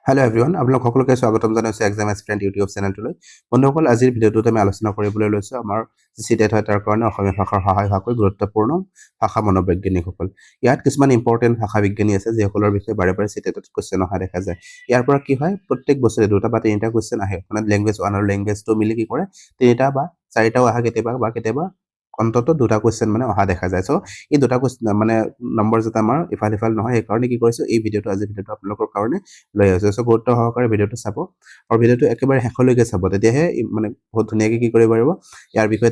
Hello' everyone, আপোনালোক সকলোকে স্বাগতম জনাইছোঁ এক্সাম এস্পিৰেণ্ট ইউটিউব চেনেলটোলৈ। বন্ধুসকল, আজিৰ ভিডিঅ'টোত আমি আলোচনা কৰিবলৈ লৈছোঁ আমাৰ চিটেট হয় তাৰ কাৰণে অসমীয়া ভাষাৰ সহায় হোৱাকৈ গুৰুত্বপূৰ্ণ ভাষা মনোবৈজ্ঞানিকসকল। ইয়াত কিছুমান ইম্পৰ্টেণ্ট ভাষা বিজ্ঞানী আছে যিসকলৰ বিষয়ে বাৰে বাৰে চিটেটত কুৱেশ্যন অহা দেখা যায়। ইয়াৰ পৰা কি হয়, প্ৰত্যেক বছৰে 2টা বা 3টা কুৱেশ্যন আহে। মানে লেংগুৱেজ 1 আৰু লেংগুৱেজ 2 মিলি কি কৰে 3টা বা 4টাও অহা কেতিয়াবা অন্ততঃ 2টা কুৱেশ্যন মানে অহা দেখা যায়। চ' এই 2টা কুৱেশ্যন মানে নম্বৰ যাতে আমাৰ ইফাল সিফাল নহয় সেইকাৰণে কি কৰিছোঁ, এই আজিৰ ভিডিঅ'টো আপোনালোকৰ কাৰণে লৈ আহিছোঁ। চ' গুৰুত্ব সহকাৰে ভিডিঅ'টো চাব আৰু ভিডিঅ'টো একেবাৰে শেষলৈকে চাব, তেতিয়াহে মানে বহুত ধুনীয়াকৈ কি কৰিব পাৰিব, ইয়াৰ বিষয়ে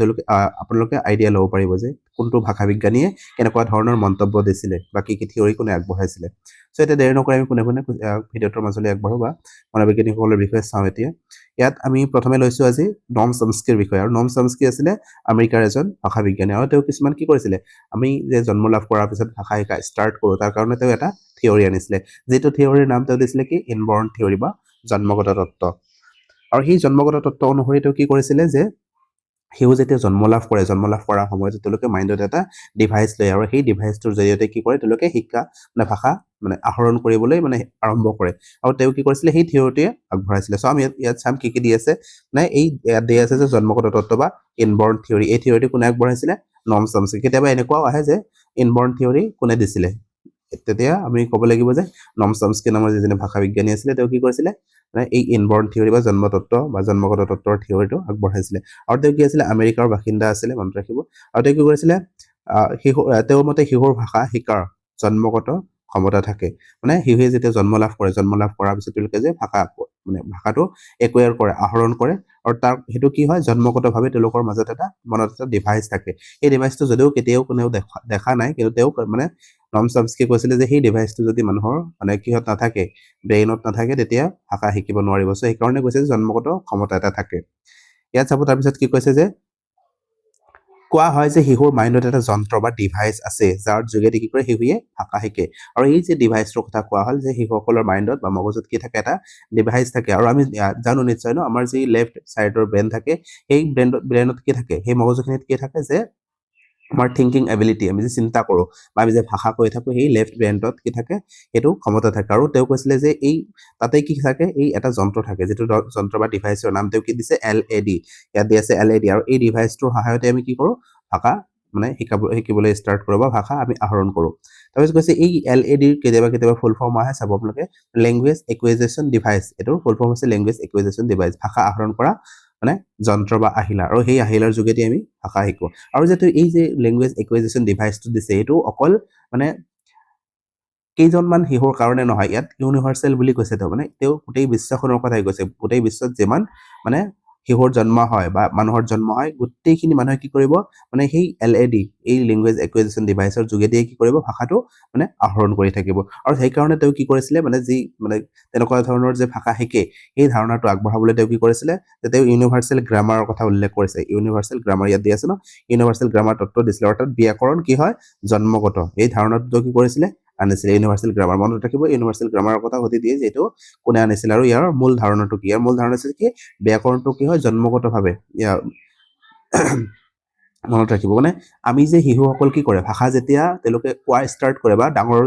আপোনালোকে আইডিয়া ল'ব পাৰিব যে কোনটো ভাষা বিজ্ঞানীয়ে কেনেকুৱা ধৰণৰ মন্তব্য দিছিলে বা কি থিয়ৰী কোনে আগবঢ়াইছিলে। চ' এতিয়া দেৰি নকৰি আমি পোনে ভিডিঅ'টোৰ মাজলৈ আগবাঢ়ো বা মনোবৈজ্ঞানিকসকলৰ বিষয়ে চাওঁ। এতিয়া ইয়াত আমি প্ৰথমে লৈছোঁ আজি নম চমস্কিৰ বিষয়ে। আৰু নম চমস্কি আছিলে আমেৰিকাৰ এজন ভাষা বিজ্ঞানী, আৰু তেওঁ কিছুমান কি কৰিছিলে, আমি যে জন্ম লাভ কৰাৰ পিছত ভাষা শিকা ষ্টাৰ্ট কৰোঁ তাৰ কাৰণে তেওঁ এটা থিয়ৰী আনিছিলে, যিটো থিয়ৰীৰ নাম তেওঁ দিছিলে কি ইনবৰ্ন থিয়ৰী বা জন্মগত তত্ত্ব। আৰু সেই জন্মগত তত্ত্ব অনুসৰি তেওঁ কি কৰিছিলে যে সিও যেতিয়া জন্ম লাভ কৰাৰ সময়ত তেওঁলোকে মাইণ্ডত এটা ডিভাইচ লয়, আৰু সেই ডিভাইচটোৰ জৰিয়তে কি কৰে, তেওঁলোকে শিক্ষা মানে ভাষা মানে আহৰণ কৰিবলৈ মানে আৰম্ভ কৰে। আৰু তেওঁ কি কৰিছিলে, সেই থিয়ৰিটোৱে আগবঢ়াইছিলে। চ' আমি ইয়াত চাম কি কি দি আছে। মানে ইয়াত দি আছে যে জন্মগত তত্ত্ব বা ইনবৰ্ন থিয়ৰী, এই থিয়ৰিটো কোনে আগবঢ়াইছিলে, নম চমস্কি। কেতিয়াবা এনেকুৱাও আহে যে ইনবৰ্ন থিয়ৰী কোনে দিছিলে, তেতিয়া আমি ক'ব লাগিব যে নম চমস্কি নামৰ যিজনে ভাষা বিজ্ঞানী আছিলে তেওঁ কি কৰিছিলে, মানে এই ইনবৰ্ন থিয়ৰী বা জন্মতত্ত্ব বা জন্মগত তত্ত্বৰ থিয়ৰিটো আগবঢ়াইছিলে। আৰু তেওঁ কি আছিলে, আমেৰিকাৰ বাসিন্দা আছিলে, মনত ৰাখিব। আৰু তেওঁ কি কৰিছিলে, তেওঁৰ মতে শিশুৰ ভাষা শিকাৰ জন্মগত ক্ষমতা থাকে। মানে শিশুৱে যেতিয়া জন্ম লাভ কৰাৰ পিছত তেওঁলোকে যে ভাষাটো একুয়াৰ কৰে, আহৰণ কৰে, আৰু সেইটো কি হয়, জন্মগতভাৱে তেওঁলোকৰ মাজত মনত এটা ডিভাইচ থাকে। এই ডিভাইচটো যদিও কেতিয়াও কোনেও দেখা নাই, কিন্তু তেওঁ মানে নম চমস্কি কৈছিলে যে সেই ডিভাইচটো যদি মানুহৰ মানে কিহত নাথাকে, ব্ৰেইনত নাথাকে, তেতিয়া ভাষা শিকিব নোৱাৰিব। চ' সেইকাৰণে কৈছে যে জন্মগত ক্ষমতা এটা থাকে। ইয়াত চাব, তাৰপিছত কি কৈছে যে কোৱা হয় যে শিশুৰ মাইণ্ডত এটা যন্ত্ৰ বা ডিভাইচ আছে যাৰ যোগেদি কি কৰে শিশুৱে ভাষা শিকে। আৰু এই যে ডিভাইচটোৰ কথা কোৱা হ'ল যে শিশুসকলৰ মাইণ্ডত বা মগজুত কি থাকে, এটা ডিভাইচ থাকে। আৰু আমি জানো নিশ্চয় ন, আমাৰ যি লেফ্ট চাইডৰ ব্ৰেইন থাকে, সেই ব্ৰেইনত কি থাকে, সেই মগজুখিনিত কি থাকে যে আমাৰ থিংকিং এবিলিটি, আমি যে চিন্তা কৰোঁ বা আমি যে ভাষা কৈ থাকোঁ, সেই লেফ্ট ব্ৰেইনটোত কি থাকে, সেইটো ক্ষমতা থাকে। আৰু তেওঁ কৈছিলে যে তাতে কি থাকে, এই এটা যন্ত্ৰ থাকে, যিটো যন্ত্ৰ বা ডিভাইচৰ নাম তেওঁ কি দিছে, LED। ইয়াত দি আছে LED। আৰু এই ডিভাইচটোৰ সহায়তে আমি কি কৰোঁ, ভাষা মানে শিকিবলৈ ষ্টাৰ্ট কৰোঁ বা ভাষা আমি আহৰণ কৰোঁ। তাৰপিছত কৈছে এই LEDৰ কেতিয়াবা ফুল ফৰ্ম আহে, চাব আপোনালোকে, লেংগুৱেজ একুইজিশ্যন ডিভাইচ। এইটোৰ ফুল ফৰ্ম হৈছে লেংগুৱেজ একুইজিশ্যন ডিভাইচ, ভাষা আহৰণ কৰা মানে যন্ত্ৰ বা আহিলা। আৰু সেই আহিলাৰ যোগেদি আমি ভাষা শিকোঁ। আৰু যিহেতু এই যে লেংগুৱেজ একুইজিশ্যন ডিভাইচটো দিছে, এইটো অকল মানে কেইজনমান শিশুৰ কাৰণে নহয়, ইয়াত ইউনিভাৰ্চেল বুলি কৈছে। তেওঁ মানে তেওঁ গোটেই বিশ্বখনৰ কথাই কৈছে। গোটেই বিশ্বত যিমান মানে শিশুৰ জন্ম হয় বা মানুহৰ জন্ম হয়, গোটেইখিনি মানুহে কি কৰিব, মানে সেই LED, এই লেংগুৱেজ একুইজিশ্যন ডিভাইচৰ যোগেদিয়ে কি কৰিব, ভাষাটো মানে আহৰণ কৰি থাকিব। আৰু সেইকাৰণে তেওঁ কি কৰিছিলে, মানে তেনেকুৱা ধৰণৰ যে ভাষা শিকে, সেই ধাৰণাটো আগবঢ়াবলৈ তেওঁ কি কৰিছিলে, যে তেওঁ ইউনিভাৰ্চেল গ্ৰামাৰৰ কথা উল্লেখ কৰিছে। ইউনিভাৰ্চেল গ্ৰামাৰ ইয়াত দি আছে ন, ইউনিভাৰ্চেল গ্ৰামাৰ তত্ত্ব দিছিলে। অৰ্থাৎ ব্যাকৰণ কি হয়, জন্মগত। এই ধাৰণাটো কি কৰিছিলে, আনিছিলে ইউনিভাৰ্চেল গ্ৰামাৰ। মনত ৰাখিব, ইউনিভাৰ্চেল গ্ৰামাৰৰ কথা সুধি দিয়ে যিহেতু কোনে আনিছিলে। আৰু ইয়াৰ মূল ধাৰণাটো কি, ইয়াৰ মূল ধাৰণা হৈছে কি, ব্যাকৰণটো কি হয়, জন্মগতভাৱে মনত ৰাখিব। মানে আমি যে শিশুসকল কি কৰে, ভাষা যেতিয়া তেওঁলোকে কোৱা ষ্টাৰ্ট কৰে বা ডাঙৰ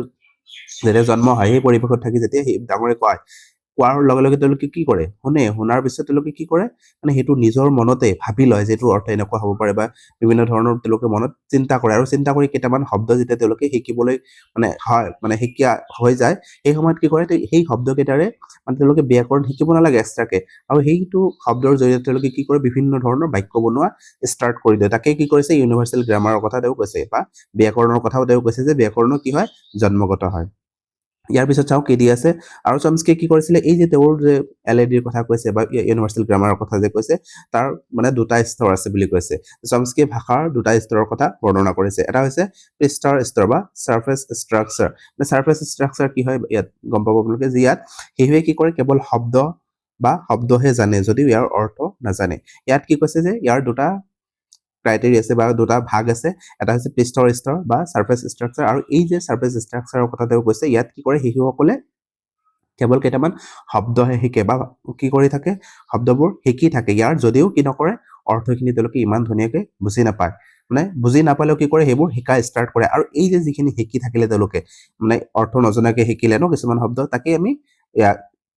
যেতিয়া জন্ম হয়, সেই পৰিৱেশত থাকি যেতিয়া ডাঙৰে কোৱাৰ লগে লগে তেওঁলোকে কি কৰে, শুনাৰ পিছত তেওঁলোকে কি কৰে, মানে সেইটো নিজৰ মনতে ভাবি লয় যে এইটোৰ অৰ্থ এনেকুৱা হ'ব পাৰে, বা বিভিন্ন ধৰণৰ তেওঁলোকে মনত চিন্তা কৰে। আৰু চিন্তা কৰি কেইটামান শব্দ যেতিয়া তেওঁলোকে শিকিবলৈ শিকা হৈ যায়, সেই সময়ত কি কৰে, সেই শব্দকেইটাৰে মানে তেওঁলোকে ব্যাকৰণ শিকিব নালাগে এক্সট্ৰাকে। আৰু সেইটো শব্দৰ জৰিয়তে তেওঁলোকে কি কৰে, বিভিন্ন ধৰণৰ বাক্য বনোৱা ষ্টাৰ্ট কৰি দিয়ে। তাকে কি কৰিছে, ইউনিভাৰ্চেল গ্ৰামাৰৰ কথা তেওঁ কৈছে, বা ব্যাকৰণৰ কথাও তেওঁ কৈছে যে ব্যাকৰণ কি হয়, জন্মগত হয়। ইয়াৰ পিছত চাওঁ কি দি আছে। আৰু চমস্কিয়ে কি কৰিছিলে, এই যে তেওঁৰ যে LED কথা কৈছে বা ইউনিভাৰ্চেল গ্ৰামাৰৰ কথা যে কৈছে, তাৰ মানে 2টা স্তৰ আছে বুলি কৈছে। চমস্কিয়ে ভাষাৰ 2টা স্তৰৰ কথা বৰ্ণনা কৰিছে। এটা হৈছে পৃষ্ঠৰ স্তৰ বা চাৰফেচ ষ্ট্ৰাকচাৰ। মানে চাৰফেচ ষ্ট্ৰাকচাৰ কি হয়, ইয়াত গম পাব আপোনালোকে, যে ইয়াত শিশুৱে কি কৰে, কেৱল শব্দহে জানে, যদিও ইয়াৰ অৰ্থ নাজানে। ইয়াত কি কৈছে যে ইয়াৰ 2টা ক্ৰাইটেৰিয়া আছে বা 2টা ভাগ আছে। এটা হৈছে পৃষ্ঠৰ স্তৰ বা চাৰফেচ ষ্ট্ৰাকচাৰ। আৰু এই যে চাৰফেচ ষ্ট্ৰাকচাৰৰ কথা তেওঁ কৈছে, ইয়াত কি কৰে, শিশুসকলে কেৱল কেইটামান শব্দহে শিকে বা কি কৰি থাকে, শব্দবোৰ শিকি থাকে। ইয়াৰ যদিও কি নকৰে, অৰ্থখিনি তেওঁলোকে ইমান ধুনীয়াকে বুজি নাপায়। মানে বুজি নাপালেও কি কৰে, সেইবোৰ শিকা ষ্টাৰ্ট কৰে। আৰু এই যে যিখিনি শিকি থাকিলে তেওঁলোকে, মানে অৰ্থ নজনাকে শিকিলে ন কিছুমান শব্দ, তাকে আমি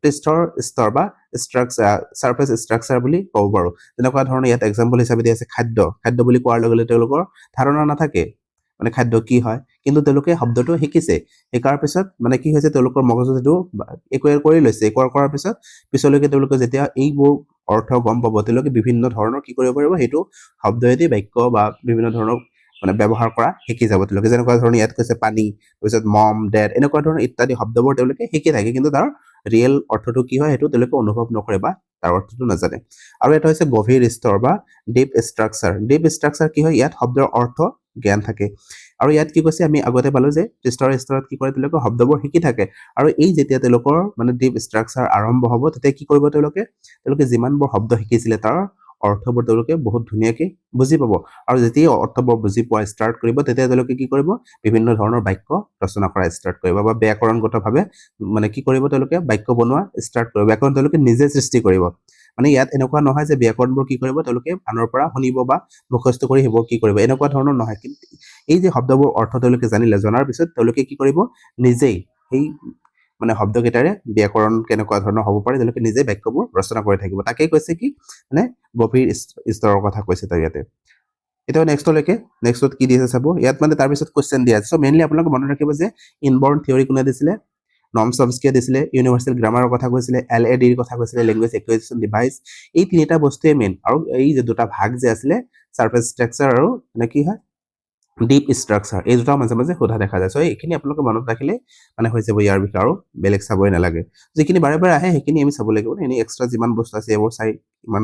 পৃষ্ঠৰ স্তৰ বা ষ্ট্ৰাকচাৰ সাৰফেস ষ্ট্ৰাকচাৰ বুলি ক'ব পাৰো তেনেকুৱা ধৰণৰ ইয়াত এক্সাম্পল হিচাপে দিয়া আছে খাদ্য বুলি কোৱাৰ লগে লগে তেওঁলোকৰ ধাৰণা নাথাকে মানে খাদ্য কি হয় কিন্তু তেওঁলোকে শব্দটো শিকিছে শিকাৰ পিছত মানে কি হৈছে তেওঁলোকৰ মগজুত এইটো একোৱেৰ কৰি লৈছে একোৱাৰ কৰাৰ পিছত পিছলৈকে তেওঁলোকে যেতিয়া এইবোৰ অৰ্থ গম পাব তেওঁলোকে বিভিন্ন ধৰণৰ কি কৰিব পাৰিব সেইটো শব্দয়েদি বাক্য বা বিভিন্ন ধৰণৰ মানে ব্যৱহাৰ কৰা শিকি যাব তেওঁলোকে যেনেকুৱা ধৰণৰ ইয়াত কৈছে পানী তাৰপিছত মম ডেড এনেকুৱা ধৰণৰ ইত্যাদি শব্দবোৰ তেওঁলোকে শিকি থাকে কিন্তু তাৰ ৰিয়েল অৰ্থটো কি হয় সেইটো তেওঁলোকে অনুভৱ নকৰে বা তাৰ অৰ্থটো নাজানে আৰু এটা হৈছে গভীৰ স্তৰ বা ডিপ ষ্ট্ৰাকচাৰ কি হয় ইয়াত শব্দৰ অৰ্থ জ্ঞান থাকে আৰু ইয়াত কি কৈছে আমি আগতে পালো যে পৃষ্ঠৰ স্তৰত কি কৰে তেওঁলোকে শব্দবোৰ শিকি থাকে আৰু এই যেতিয়া তেওঁলোকৰ মানে ডিপ ষ্ট্ৰাকচাৰ আৰম্ভ হ'ব তেতিয়া কি কৰিব তেওঁলোকে যিমানবোৰ শব্দ শিকিছিলে তাৰ অৰ্থবোৰ তেওঁলোকে বহুত ধুনীয়াকৈ বুজি পাব আৰু যেতিয়া অৰ্থবোৰ বুজি পোৱা ষ্টাৰ্ট কৰিব তেতিয়া তেওঁলোকে কি কৰিব বিভিন্ন ধৰণৰ বাক্য ৰচনা কৰা ষ্টাৰ্ট কৰিব বা ব্যাকৰণগতভাৱে মানে কি কৰিব তেওঁলোকে বাক্য বনোৱা ষ্টাৰ্ট কৰিব ব্যাকৰণ তেওঁলোকে নিজে সৃষ্টি কৰিব মানে ইয়াত এনেকুৱা নহয় যে ব্যাকৰণবোৰ কি কৰিব তেওঁলোকে আনৰ পৰা শুনিব বা মুখস্থ কৰি সেইবোৰ কি কৰিব এনেকুৱা ধৰণৰ নহয় কিন্তু এই যে শব্দবোৰ অৰ্থ তেওঁলোকে জানিলে জনাৰ পিছত তেওঁলোকে কি কৰিব নিজেই সেই মানে শব্দকেইটাৰে ব্যাকৰণ কেনেকুৱা ধৰণৰ হ'ব পাৰে তেওঁলোকে নিজে বাক্যবোৰ ৰচনা কৰি থাকিব তাকেই কৈছে কি মানে গভীৰ স্তৰৰ কথা কৈছে তাৰ ইয়াতে এতিয়া নেক্সটত কি দিছে চাব ইয়াত মানে তাৰপিছত কুৱেশ্যন দিয়া আছে চ' মেইনলি আপোনালোকে মনত ৰাখিব যে ইনবৰ্ন থিয়ৰী কোনে দিছিলে নৰ্ম চমস্কিয়ে দিছিলে ইউনিভাৰ্চেল গ্ৰামাৰৰ কথা কৈছিলে LADৰ কথা কৈছিলে লেংগুৱেজ একুইজিশ্যন ডিভাইচ এই তিনিটা বস্তুৱে মেইন আৰু এই যে দুটা ভাগ যে আছিলে সাৰফেস ষ্ট্ৰাকচাৰ আৰু মানে কি হয় ডিপ ষ্ট্ৰাকচাৰ এই দুটা মাজে মাজে সোধা দেখা যায় চ' এইখিনি আপোনালোকে মনত ৰাখিলে মানে হৈ যাব ইয়াৰ বিষয়ে আৰু বেলেগ চাবই নালাগে যিখিনি বাৰে বাৰে আহে সেইখিনি আমি চাব লাগিব এনেই এক্সট্ৰা যিমান বস্তু আছে এইবোৰ চাই ইমান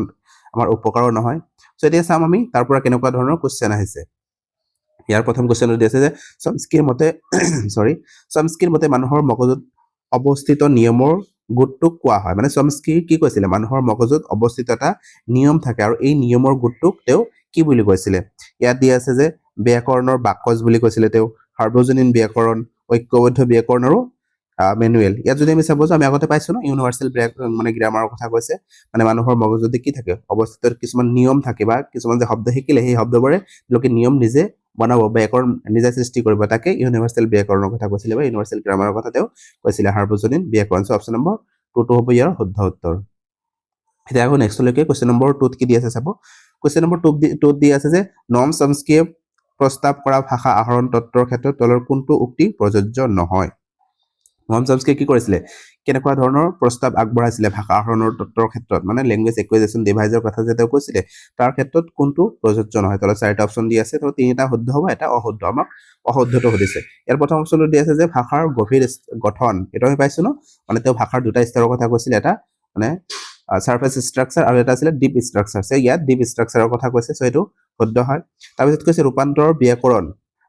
আমাৰ উপকাৰো নহয় চ' এতিয়া চাম আমি তাৰ পৰা কেনেকুৱা ধৰণৰ কুৱেশ্যন আহিছে ইয়াৰ প্ৰথম কুৱেশ্যনটো দি আছে যে চমস্কিৰ মতে মানুহৰ মগজুত অৱস্থিত নিয়মৰ গোটটোক কোৱা হয় মানে চমস্কি কি কৈছিলে মানুহৰ মগজুত অৱস্থিত এটা নিয়ম থাকে আৰু এই নিয়মৰ গোটটোক তেওঁ কি বুলি কৈছিলে ইয়াত দিয়া আছে যে ব্যাকৰণৰ বাকচ বুলি কৈছিলে তেওঁ সাৰ্বজনীন ব্যাকৰণ ঐক্যবদ্ধ ব্যাকৰণ আৰু মেনুৱেল ইয়াত যদি আমি চাব যে আমি আগতে পাইছো ন ইউনিভাৰ্চেল মানে গ্ৰামাৰৰ কথা কৈছে মানে মানুহৰ মগজুতে কি থাকে অৱস্থিত কিছুমান নিয়ম থাকে বা কিছুমান যে শব্দ শিকিলে সেই শব্দবোৰে লোকে নিয়ম নিজে বনাব ব্যাকৰণ নিজে সৃষ্টি কৰিব তাকে ইউনিভাৰ্চেল ব্যাকৰণৰ কথা কৈছিলে বা ইউনিভাৰ্চেল গ্ৰামাৰৰ কথা তেওঁ কৈছিলে সাৰ্বজনীন ব্যাকৰণ চ' অপশ্যন নম্বৰ 2 হ'ব ইয়াৰ শুদ্ধ উত্তৰ এতিয়া আকৌ নেক্সটলৈকে কুৱেশ্যন নম্বৰ 2 কি দি আছে চাব কুৱেশ্যন নম্বৰ 2 দি আছে যে নৰ্ম চমস্কিয়ে প্ৰস্তাৱ কৰা ভাষা আহৰণ তত্ত্বৰ ক্ষেত্ৰত তলৰ কোনটো উক্তি প্ৰযোজ্য নহয় নৰ্ম চমস্কিয়ে কি কৰিছিলে কেনেকুৱা ধৰণৰ প্ৰস্তাৱ আগবঢ়াইছিলে ভাষা আহৰণৰ তত্ত্বৰ ক্ষেত্ৰত মানে লেংগুৱেজ একুইজিশ্যন ডিভাইচৰ কথা যে তেওঁ কৈছিলে তাৰ ক্ষেত্ৰত কোনটো প্ৰযোজ্য নহয় তলত চাৰিটা অপশ্যন দি আছে তো তিনিটা শুদ্ধ হ'ব এটা অশুদ্ধ আমাক অশুদ্ধটো সুধিছে ইয়াৰ প্ৰথম অপশ্যনটো দি আছে যে ভাষাৰ গভীৰ গঠন এটা আমি পাইছো ন মানে তেওঁ ভাষাৰ দুটা স্তৰৰ কথা কৈছিলে এটা মানে সাৰফেস ষ্ট্ৰাকচাৰ আৰু এটা আছিলে ডিপ ষ্ট্ৰাকচাৰ ইয়াত ডিপ ষ্ট্ৰাকচাৰৰ কথা কৈছে চ' এইটো শুদ্ধ হয় তাৰপিছত কৈছে ৰূপান্তৰ ব্যাকৰণ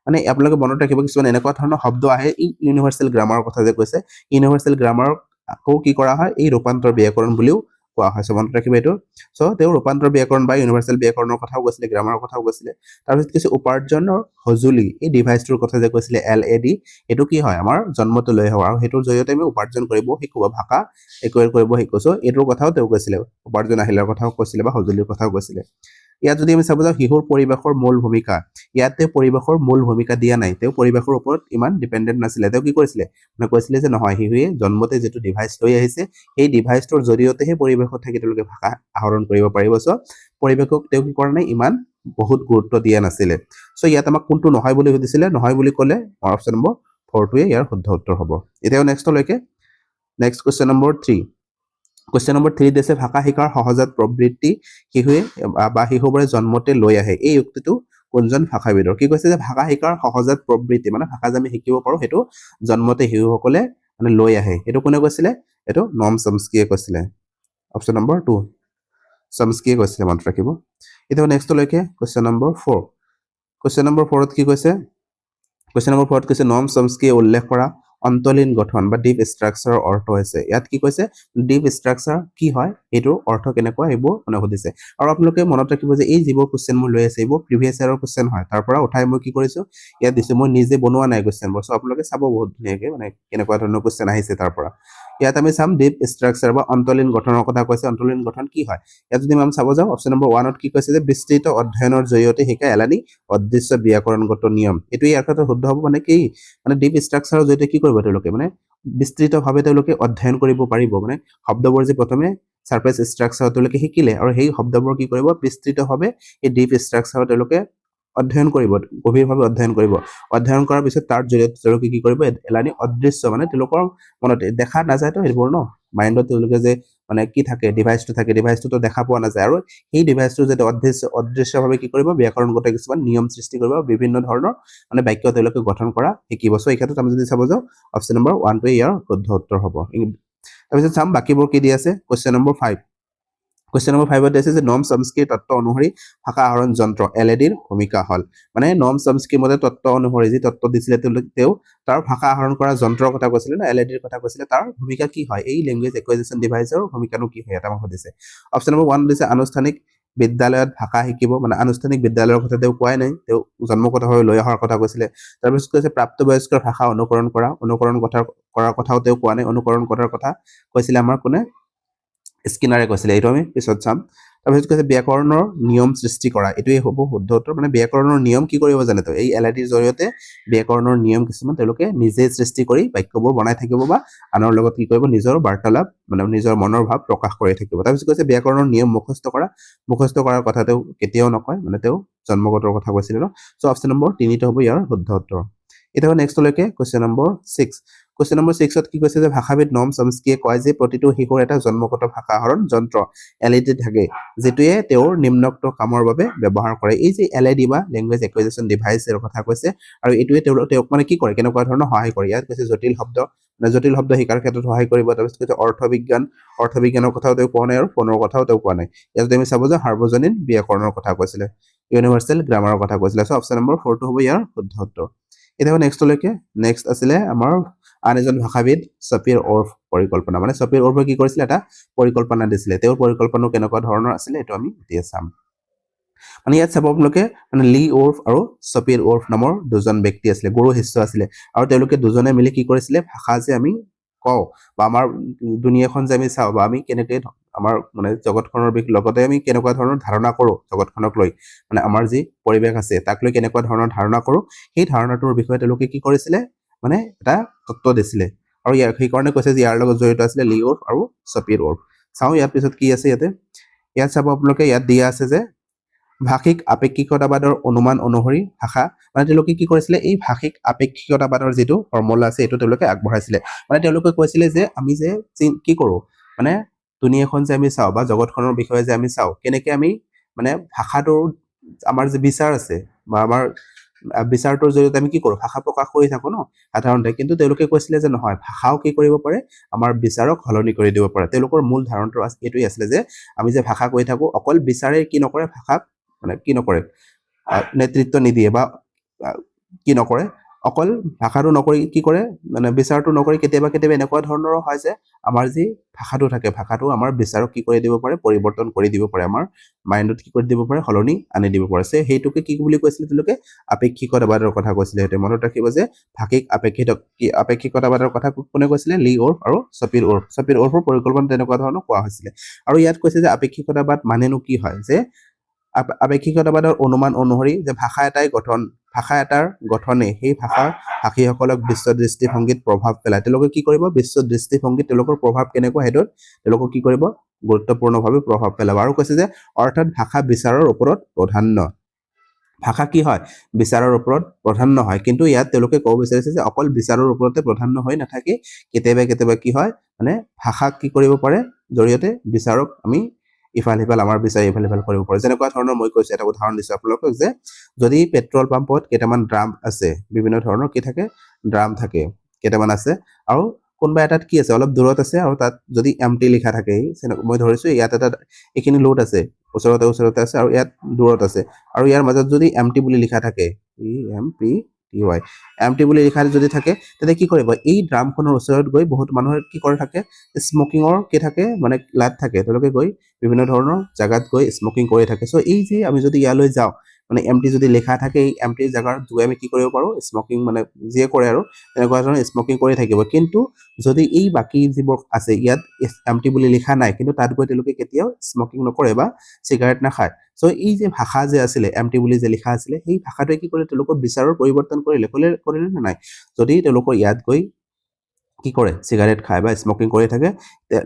মানে আপোনালোকে মনত ৰাখিব কিছুমান এনেকুৱা ধৰণৰ শব্দ আহে এই ইউনিভাৰ্চেল গ্ৰামাৰৰ কথা যে কৈছে ইউনিভাৰ্চেল গ্ৰামাৰক আকৌ কি কৰা হয় এই ৰূপান্তৰ ব্যাকৰণ বুলিও কোৱা হয় চ' মনত ৰাখিব এইটো চ' তেওঁ ৰূপান্তৰ ব্যাকৰণ বা ইউনিভাৰ্চেল ব্যাকৰণৰ কথাও কৈছিলে গ্ৰামাৰৰ কথাও কৈছিলে তাৰপিছত কিছু উপাৰ্জনৰ সঁজুলি এই ডিভাইচটোৰ কথা যে কৈছিলে LAD এইটো কি হয় আমাৰ জন্মটো লৈ আহক আৰু সেইটোৰ জৰিয়তে আমি উপাৰ্জন কৰিব শিকো বা ভাষা একোৱেৰ কৰিব শিকো চ' এইটোৰ কথাও তেওঁ কৈছিলে উপাৰ্জন আহিলাৰ কথাও কৈছিলে বা সঁজুলিৰ কথাও কৈছিলে ইয়াত যদি আমি চাব যাওঁ শিশুৰ পৰিৱেশৰ মূল ভূমিকা ইয়াতে পৰিৱেশৰ মূল ভূমিকা দিয়া নাই তেওঁ পৰিৱেশৰ ওপৰত ইমান ডিপেণ্ডেণ্ট নাছিলে তেওঁ কি কৰিছিলে মানে কৈছিলে যে নহয় শিশুৱে জন্মতে যিটো ডিভাইচ লৈ আহিছে সেই ডিভাইচটোৰ জৰিয়তেহে পৰিৱেশত থাকি তেওঁলোকে ভাষা আহৰণ কৰিব পাৰিব চ' পৰিৱেশক তেওঁ কি কৰা নাই ইমান বহুত গুৰুত্ব দিয়া নাছিলে চ' ইয়াত আমাক কোনটো নহয় বুলি সুধিছিলে নহয় বুলি ক'লে অপশ্যন নম্বৰ 4টোৱে ইয়াৰ শুদ্ধ উত্তৰ হ'ব এতিয়াও next question number 3 question number 3 দিছে ভাষা শিকাৰ সহজাত প্ৰবৃত্তি শিশুৱে বা শিশুবোৰে জন্মতে লৈ আহে এই উক্তিটো কোনজন ভাষাবিদৰ কি কৈছে যে ভাষা শিকাৰ সহজাত প্ৰবৃত্তি মানে ভাষা যে আমি শিকিব পাৰো সেইটো জন্মতে শিশুসকলে মানে লৈ আহে এইটো কোনে কৈছিলে এইটো নৰ্ম চমস্কিয়ে কৈছিলে অপশ্যন নম্বৰ 2 চমস্কিয়ে কৈছিলে মনত ৰাখিব এতিয়া নেক্সটলৈকে কুৱেশ্যন নম্বৰ 4 কুৱেশ্যন নম্বৰ 4ত কি কৈছে কুৱেশ্যন নম্বৰ 4ত কৈছে নৰ্ম চমস্কিয়ে উল্লেখ কৰা অন্তলীন গঠন বা ডিপ ষ্ট্ৰাকচাৰৰ অৰ্থ হৈছে ইয়াত কি কৈছে ডিপ ষ্ট্ৰাকচাৰ কি হয় এইটোৰ অৰ্থ কেনেকুৱা এইবোৰ মানে সুধিছে আৰু আপোনালোকে মনত ৰাখিব যে এই যিবোৰ কুৱেশ্যন মই লৈ আছে এইবোৰ প্ৰিভিয়াছ ইয়াৰৰ কুৱেশ্যন হয় তাৰ পৰা উঠাই মই কি কৰিছো ইয়াত দিছো মই নিজে বনোৱা নাই কুৱেশ্যনবোৰ চ' আপোনালোকে চাব বহুত ধুনীয়াকৈ মানে কেনেকুৱা ধৰণৰ কুৱেশ্যন আহিছে তাৰ পৰা ইয়াত আমি চাম ডিপ ষ্ট্ৰাকচাৰ বা অন্তলীন গঠনৰ কথা কৈছে অন্তলীন গঠন কি হয় ইয়াত যদি আমি চাব যাওঁ অপশ্যন নম্বৰ 1ত কি কৈছে যে বিস্তৃত অধ্যয়নৰ জৰিয়তে শিকা এলানি অদৃশ্য ব্যাকৰণগত নিয়ম এইটো ইয়াৰ ক্ষেত্ৰত শুদ্ধ হ'ব মানে কি মানে ডিপ ষ্ট্ৰাকচাৰৰ জৰিয়তে কি কৰিব তেওঁলোকে মানে বিস্তৃতভাৱে তেওঁলোকে অধ্যয়ন কৰিব পাৰিব মানে শব্দবোৰ যে প্ৰথমে সাৰফেস ষ্ট্ৰাকচাৰ তেওঁলোকে শিকিলে আৰু সেই শব্দবোৰ কি কৰিব বিস্তৃতভাৱে এই ডিপ ষ্ট্ৰাকচাৰ তেওঁলোকে অধ্যয়ন কৰিব গভীৰভাৱে অধ্যয়ন কৰিব অধ্যয়ন কৰাৰ পিছত তাৰ জৰিয়তে তেওঁলোকে কি কৰিব এলানি অদৃশ্য মানে তেওঁলোকৰ মনত দেখা নাযায় তো এইবোৰ ন মাইণ্ডত তেওঁলোকে যে মানে কি থাকে ডিভাইচটো দেখা পোৱা নাযায় আৰু সেই ডিভাইচটো যেটা অদৃশ্যভাৱে কি কৰিব ব্যাকৰণগত কিছুমান নিয়ম সৃষ্টি কৰিব বিভিন্ন ধৰণৰ মানে বাক্য তেওঁলোকে গঠন কৰা শিকিব সো এই ক্ষেত্ৰত আমি যদি চাব যাওঁ অপশ্যন নম্বৰ 1 টো ইয়াৰ শুদ্ধ উত্তৰ হ'ব তাৰপিছত চাম বাকিবোৰ কি দি আছে কোৱেশ্চন নম্বৰ 5 কোৱেশ্চন নম্বৰ 5 ত আছে যে নম চমস্কিৰ তত্ত্ব অনুসৰি ভাষা আহৰণ যন্ত্ৰ এলএডিৰ ভূমিকা হল মানে নম চমস্কিৰ মতে তত্ত্ব অনুসৰি যি তত্ত্ব দিছিলে তেওঁ তাৰ ভাষা আহৰণ কৰা যন্ত্ৰৰ কথা কৈছিলে না এলএডিৰ কথা কৈছিলে তাৰ ভূমিকা কি হয় এই ল্যাঙ্গুৱেজ একুইজিশন ডিভাইচৰ ভূমিকানো কি হয় এটা আমাক দিছে অপশ্যন নম্বৰ 1 দিছে আনুষ্ঠানিক বিদ্যালয়ত ভাষা শিকিব মানে আনুষ্ঠানিক বিদ্যালয়ৰ কথা তেওঁ কোৱাই নাই তেওঁ জন্মগতভাৱে লৈ অহাৰ কথা কৈছিলে তাৰপিছত কৈছে প্ৰাপ্তবয়স্কৰ ভাষা অনুকৰণ কৰাৰ কথাও তেওঁ কোৱা নাই অনুকৰণ কৰাৰ কথা কৈছিলে আমাৰ কোনে স্কিনাৰে কৈছিলে এইটো আমি পিছত চাম তাৰপিছত কৈছে ব্যাকৰণৰ নিয়ম সৃষ্টি কৰা এটোই হ'ব শুদ্ধ উত্তৰ মানে ব্যাকৰণৰ নিয়ম কি কৰিব জানে তো এই এলআইডিৰ জৰিয়তে ব্যাকৰণৰ নিয়ম কিছুমান তেওঁলোকে নিজে সৃষ্টি কৰি বাক্যবোৰ বনাই থাকিব বা আনৰ লগত কি কৰিব নিজৰ বাৰ্তালাপ মানে নিজৰ মনৰ ভাৱ প্ৰকাশ কৰি থাকিব তাৰপিছত কৈছে ব্যাকৰণৰ নিয়ম মুখস্থ কৰাৰ কথা তেওঁ কেতিয়াও নকয় মানে তেওঁ জন্মগতৰ কথা কৈছিল ন সো অপশ্যন নম্বৰ 3 টো হ'ব ইয়াৰ শুদ্ধ উত্তৰ এটা নেক্সট লৈকে কোৱেশ্চন নম্বৰ 6 কোৱেশ্চন নম্বৰ 6 ত কি কৈছে যে ভাষাবিদ নম চমস্কিয়ে কয় যে প্ৰতিটো শিশুৰ এটা জন্মগত ভাষা আহৰণ যন্ত্ৰ এলইডি থাকে যেটোৱে তেওঁৰ নিম্নোক্ত কামৰ বাবে ব্যৱহাৰ কৰে এই যে এলইডি বা ল্যাঙ্গুৱেজ একুইজিশন ডিভাইচৰ কথা কৈছে আৰু এটোৱে তেওঁক মানে কি কৰে কেনেকুৱা ধৰণৰ সহায় কৰে ইয়াত কৈছে জটিল শব্দ শিকাৰ ক্ষেত্ৰত সহায় কৰিব তাৰপিছত কৈছে অৰ্থবিজ্ঞানৰ কথাও তেওঁ কোৱা নাই আৰু ফোনৰ কথাও তেওঁ কোৱা নাই ইয়াত আমি চাব যে সাৰ্বজনীন ব্যাকৰণৰ কথা কৈছিলে ইউনিভাৰ্সেল গ্ৰামাৰৰ কথা কৈছিলে সো অপশ্যন নম্বৰ 4 টো হ'ব ইয়াৰ শুদ্ধ উত্তৰ এটা নেক্সট আছিলে আমাৰ আন এজন ভাষাবিদ সফিৰ ওৰফ পৰিকল্পনা মানে সফিৰ ওৰফে কি কৰিছিল এটা পৰিকল্পনা দিছিলে তেওঁৰ পৰিকল্পনা কেনেকুৱা ধৰণৰ আছিল এটো আমি এতিয়া চাম মানে ইয়াত চাব আপোনালোকে মানে লি ওৰফ আৰু সফিৰ ওৰফ নামৰ দুজন ব্যক্তি আছিলে গুৰু শিষ্য আছিলে আৰু তেওঁলোকে দুজনে মিলি কি কৰিছিলে ভাষা যে আমি কওঁ বা আমাৰ দুনিয়াখন যে আমি চাওঁ বা আমি কেনেকৈ আমাৰ মানে জগতখনৰ লগতে আমি কেনেকুৱা ধৰণৰ ধাৰণা কৰোঁ জগতখনক লৈ মানে আমাৰ যি পৰিবেশ আছে তাক লৈ কেনেকুৱা ধৰণৰ ধাৰণা কৰোঁ সেই ধাৰণাটোৰ বিষয়ে তেওঁলোকে কি কৰিছিলে মানে এটা তত্ত্ব দিছিলে আৰু ইয়াৰ সেইকাৰণে কৈছে যে ইয়াৰ লগত জড়িত আছিলে লি ওৰফ আৰু সফিৰ ওৰফ চাওঁ ইয়াৰ পিছত কি আছে ইয়াত চাব আপোনালোকে ইয়াত দিয়া আছে যে ভাষিক আপেক্ষিকতাবাদৰ অনুমান অনুসৰি ভাষা মানে তেওঁলোকে কি কৰিছিলে এই ভাষিক আপেক্ষিকতাবাদৰ যেটো ফৰ্মুলা আছে এটো তেওঁলোকে আগবঢ়াইছিলে মানে তেওঁলোকে কৈছিলে যে আমি যে কি কৰো মানে দুনিয়াখন যে আমি চাওঁ বা জগতখনৰ বিষয়ে যে আমি চাওঁ কেনেকৈ আমি মানে ভাষাটোৰ আমাৰ যে বিচাৰ আছে বা আমাৰ বিচাৰটোৰ জৰিয়তে আমি কি কৰো ভাষা প্ৰকাশ কৰি থাকো ন সাধাৰণতে কিন্তু তেওঁলোকে কৈছিলে যে নহয় ভাষাও কি কৰিব পাৰে আমাৰ বিচাৰক হলনি কৰি দিব পাৰে তেওঁলোকৰ মূল ধাৰণটো এটোই আছিল যে আমি যে ভাষা কৈ থাকো অকল বিচাৰে কি নকৰে ভাষাক মানে কি নকৰে নেতৃত্ব নিদিয়ে বা কি নকৰে অকল ভাষাটো নকৰি কি কৰে মানে বিচাৰটো নকৰি কেতিয়াবা এনেকুৱা ধৰণৰ হয় যে আমাৰ যি ভাষাটো থাকে ভাষাটো আমাৰ বিচাৰক কি কৰি দিব পাৰে পৰিৱৰ্তন কৰি দিব পাৰে আমাৰ মাইণ্ডত কি কৰি দিব পাৰে হলনি আনি দিব পাৰে সেইটোকে কি বুলি কৈছিল তেওঁলোকে আপেক্ষিকতাবাদৰ কথা কৈছিলে হেতে মনত ৰাখিব যে ভাষিক আপেক্ষিকতাবাদৰ কথা কোনে কৈছিলে লি ওৰফ আৰু সফিৰ ওৰফৰ পৰিকল্পনা তেনেকুৱা ধৰণৰ কোৱা হৈছিলে আৰু ইয়াত কৈছে যে আপেক্ষিকতাবাদ মানেনো কি হয় যে আপেক্ষিকতাবাদৰ অনুমান অনুসৰি যে ভাষা এটাৰ গঠনে সেই ভাষাৰ ভাষীসকলক বিশ্ব দৃষ্টিভংগীত প্ৰভাৱ পেলায় তেওঁলোকে কি কৰিব বিশ্ব দৃষ্টিভংগীত তেওঁলোকৰ প্ৰভাৱ কেনেকুৱা হেতুত তেওঁলোকক কি কৰিব গুৰুত্বপূৰ্ণভাৱে প্ৰভাৱ পেলাব আৰু কৈছে যে অৰ্থাৎ ভাষা বিচাৰৰ ওপৰত প্ৰাধান্য ভাষা কি হয় বিচাৰৰ ওপৰত প্ৰাধান্য হয় কিন্তু ইয়াত তেওঁলোকে ক'ব বিচাৰিছে যে অকল বিচাৰৰ ওপৰতে প্ৰাধান্য হৈ নাথাকি কেতিয়াবা কি হয় মানে ভাষাক কি কৰিব পাৰে জৰিয়তে বিচাৰক আমি ইফাল আমাৰ বিচাৰ ইফাল কৰিব পাৰে যেনেকুৱা ধৰণৰ মই কৈছো এটা উদাহৰণ দিছো আপোনালোকক যে যদি পেট্ৰল পাম্পত কেইটামান ড্ৰাম আছে বিভিন্ন ধৰণৰ কি থাকে ড্ৰাম থাকে কেইটামান আছে আৰু কোনবা এটাত কি আছে অলপ দূৰত আছে আৰু তাত যদি এমটি লিখা থাকে মই ধৰিছো ইয়াত এটা এখিনি লোড আছে ওচৰতে আছে আৰু ইয়াত দূৰত আছে আৰু ইয়াৰ মাজত যদি এমটি বুলি লিখা থাকে এমটি বুলি লিখা যদি থাকে তেতিয়া কি কৰিব এই ড্ৰামখনৰ ওচৰত গৈ বহুত মানুহৰ কি কৰে থাকে স্মকিঙৰ কি থাকে মানে লাইট থাকে তেওঁলোকে গৈ বিভিন্ন ধৰণৰ জায়গাত গৈ স্মকিং কৰি থাকে সো এই যে আমি যদি ইয়ালৈ যাওঁ মানে এমটি যদি লিখা থাকে এই এমটিৰ জাগাত গৈ আমি কি কৰিব পাৰোঁ স্মকিং মানে যিয়ে কৰে আৰু তেনেকুৱা ধৰণৰ স্মকিং কৰি থাকিব কিন্তু যদি এই বাকী যিবোৰ আছে ইয়াত এমটি বুলি লিখা নাই কিন্তু তাত গৈ তেওঁলোকে কেতিয়াও স্মকিং নকৰে বা চিগাৰেট নাখায় সো এই যে ভাষা যে আছিলে এমটি বুলি যে লিখা আছিলে সেই ভাষাটোৱে কি কৰে তেওঁলোকৰ বিচাৰৰ পৰিৱৰ্তন কৰিলে নে নাই যদি তেওঁলোকৰ ইয়াত গৈ কি কৰে চিগাৰেট খায় বা স্মকিং কৰি থাকে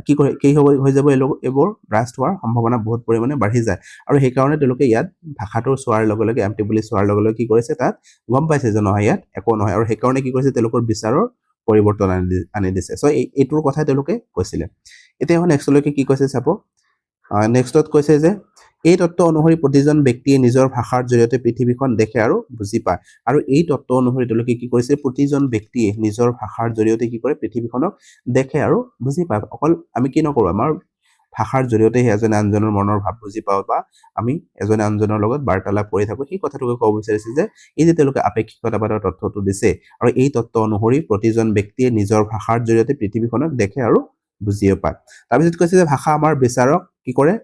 কি কৰে কি হৈ যাব এইবোৰ ব্ৰাষ্ট হোৱাৰ সম্ভাৱনা বহুত পৰিমাণে বাঢ়ি যায় আৰু সেইকাৰণে তেওঁলোকে ইয়াত ভাষাটো চোৱাৰ লগে লগে এমটি বুলি চোৱাৰ লগে লগে কি কৰিছে তাত গম পাইছে যে নহয় ইয়াত একো নহয় আৰু সেইকাৰণে কি কৰিছে তেওঁলোকৰ বিচাৰৰ পৰিৱৰ্তন আনি দিছে সো এইটোৰ কথা তেওঁলোকে কৈছিলে এতিয়া নেক্সটলৈকে কি কৈছে চাব নেক্সটত কৈছে যে এই তত্ত্ব অনুসৰি প্ৰতিজন ব্যক্তিয়ে নিজৰ ভাষাৰ জৰিয়তে পৃথিৱীখন দেখে আৰু বুজি পায় আৰু এই তত্ত্ব অনুসৰি তেওঁলোকে কি কৰিছে প্ৰতিজন ব্যক্তিয়ে নিজৰ ভাষাৰ জৰিয়তে কি কৰে পৃথিৱীখনক দেখে আৰু বুজি পায় অকল আমি কি নকৰোঁ আমাৰ ভাষাৰ জৰিয়তে এজনে আনজনৰ মনৰ ভাৱ বুজি পাওঁ বা আমি এজনে আনজনৰ লগত বাৰ্তালাপ কৰি থাকোঁ সেই কথাটোকে ক'ব বিচাৰিছে যে এই যে তেওঁলোকে আপেক্ষিকতাবাদৰ তত্ত্বটো দিছে আৰু এই তত্ত্ব অনুসৰি প্ৰতিজন ব্যক্তিয়ে নিজৰ ভাষাৰ জৰিয়তে পৃথিৱীখনক দেখে আৰু বুজিও পায় তাৰপিছত কৈছে যে ভাষা আমাৰ বিচাৰক কি কৰে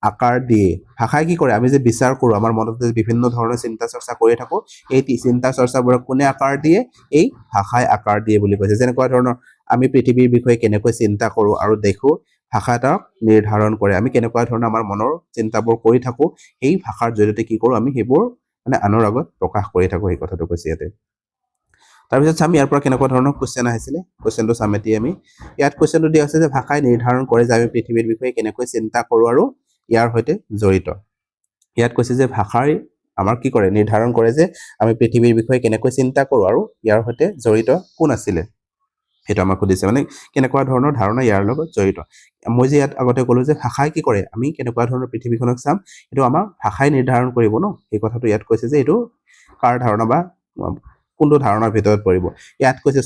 আকাৰ দিয়ে ভাষাই কি কৰে আমি যে বিচাৰ কৰোঁ আমাৰ মনত যে বিভিন্ন ধৰণৰ চিন্তা চৰ্চা কৰি থাকোঁ এই চিন্তা চৰ্চাবোৰক কোনে আকাৰ দিয়ে এই ভাষাই আকাৰ দিয়ে বুলি কৈছে যেনেকুৱা ধৰণৰ আমি পৃথিৱীৰ বিষয়ে কেনেকৈ চিন্তা কৰোঁ আৰু দেখোঁ ভাষা এটা নিৰ্ধাৰণ কৰে আমি কেনেকুৱা ধৰণৰ আমাৰ মনৰ চিন্তাবোৰ কৰি থাকোঁ এই ভাষাৰ জৰিয়তে কি কৰোঁ আমি সেইবোৰ মানে আনৰ আগত প্ৰকাশ কৰি থাকোঁ এই কথাটো কৈছে ইয়াতে তাৰপিছত চাম ইয়াৰ পৰা কেনেকুৱা ধৰণৰ কুৱেশ্যন আহিছিলে কুৱেশ্যনটো চাম এতিয়া আমি ইয়াত কুৱেশ্যনটো দিয়া আছে যে ভাষাই নিৰ্ধাৰণ কৰে যে আমি পৃথিৱীৰ বিষয়ে কেনেকৈ চিন্তা কৰোঁ আৰু ইয়াৰ সৈতে জড়িত ইয়াত কৈছে যে ভাষাই আমাৰ কি কৰে নিৰ্ধাৰণ কৰে যে আমি পৃথিৱীৰ বিষয়ে কেনেকৈ চিন্তা কৰোঁ আৰু ইয়াৰ সৈতে জড়িত কোন আছিলে সেইটো আমাক সুধিছে মানে কেনেকুৱা ধৰণৰ ধাৰণা ইয়াৰ লগত জড়িত মই যে ইয়াত আগতে ক'লোঁ যে ভাষাই কি কৰে আমি কেনেকুৱা ধৰণৰ পৃথিৱীখনক চাম এইটো আমাৰ ভাষাই নিৰ্ধাৰণ কৰিব ন এই কথাটো ইয়াত কৈছে যে এইটো কাৰ ধাৰণা বা কোনটো ধাৰণাৰ ভিতৰত পৰিব ইয়াত কৈছে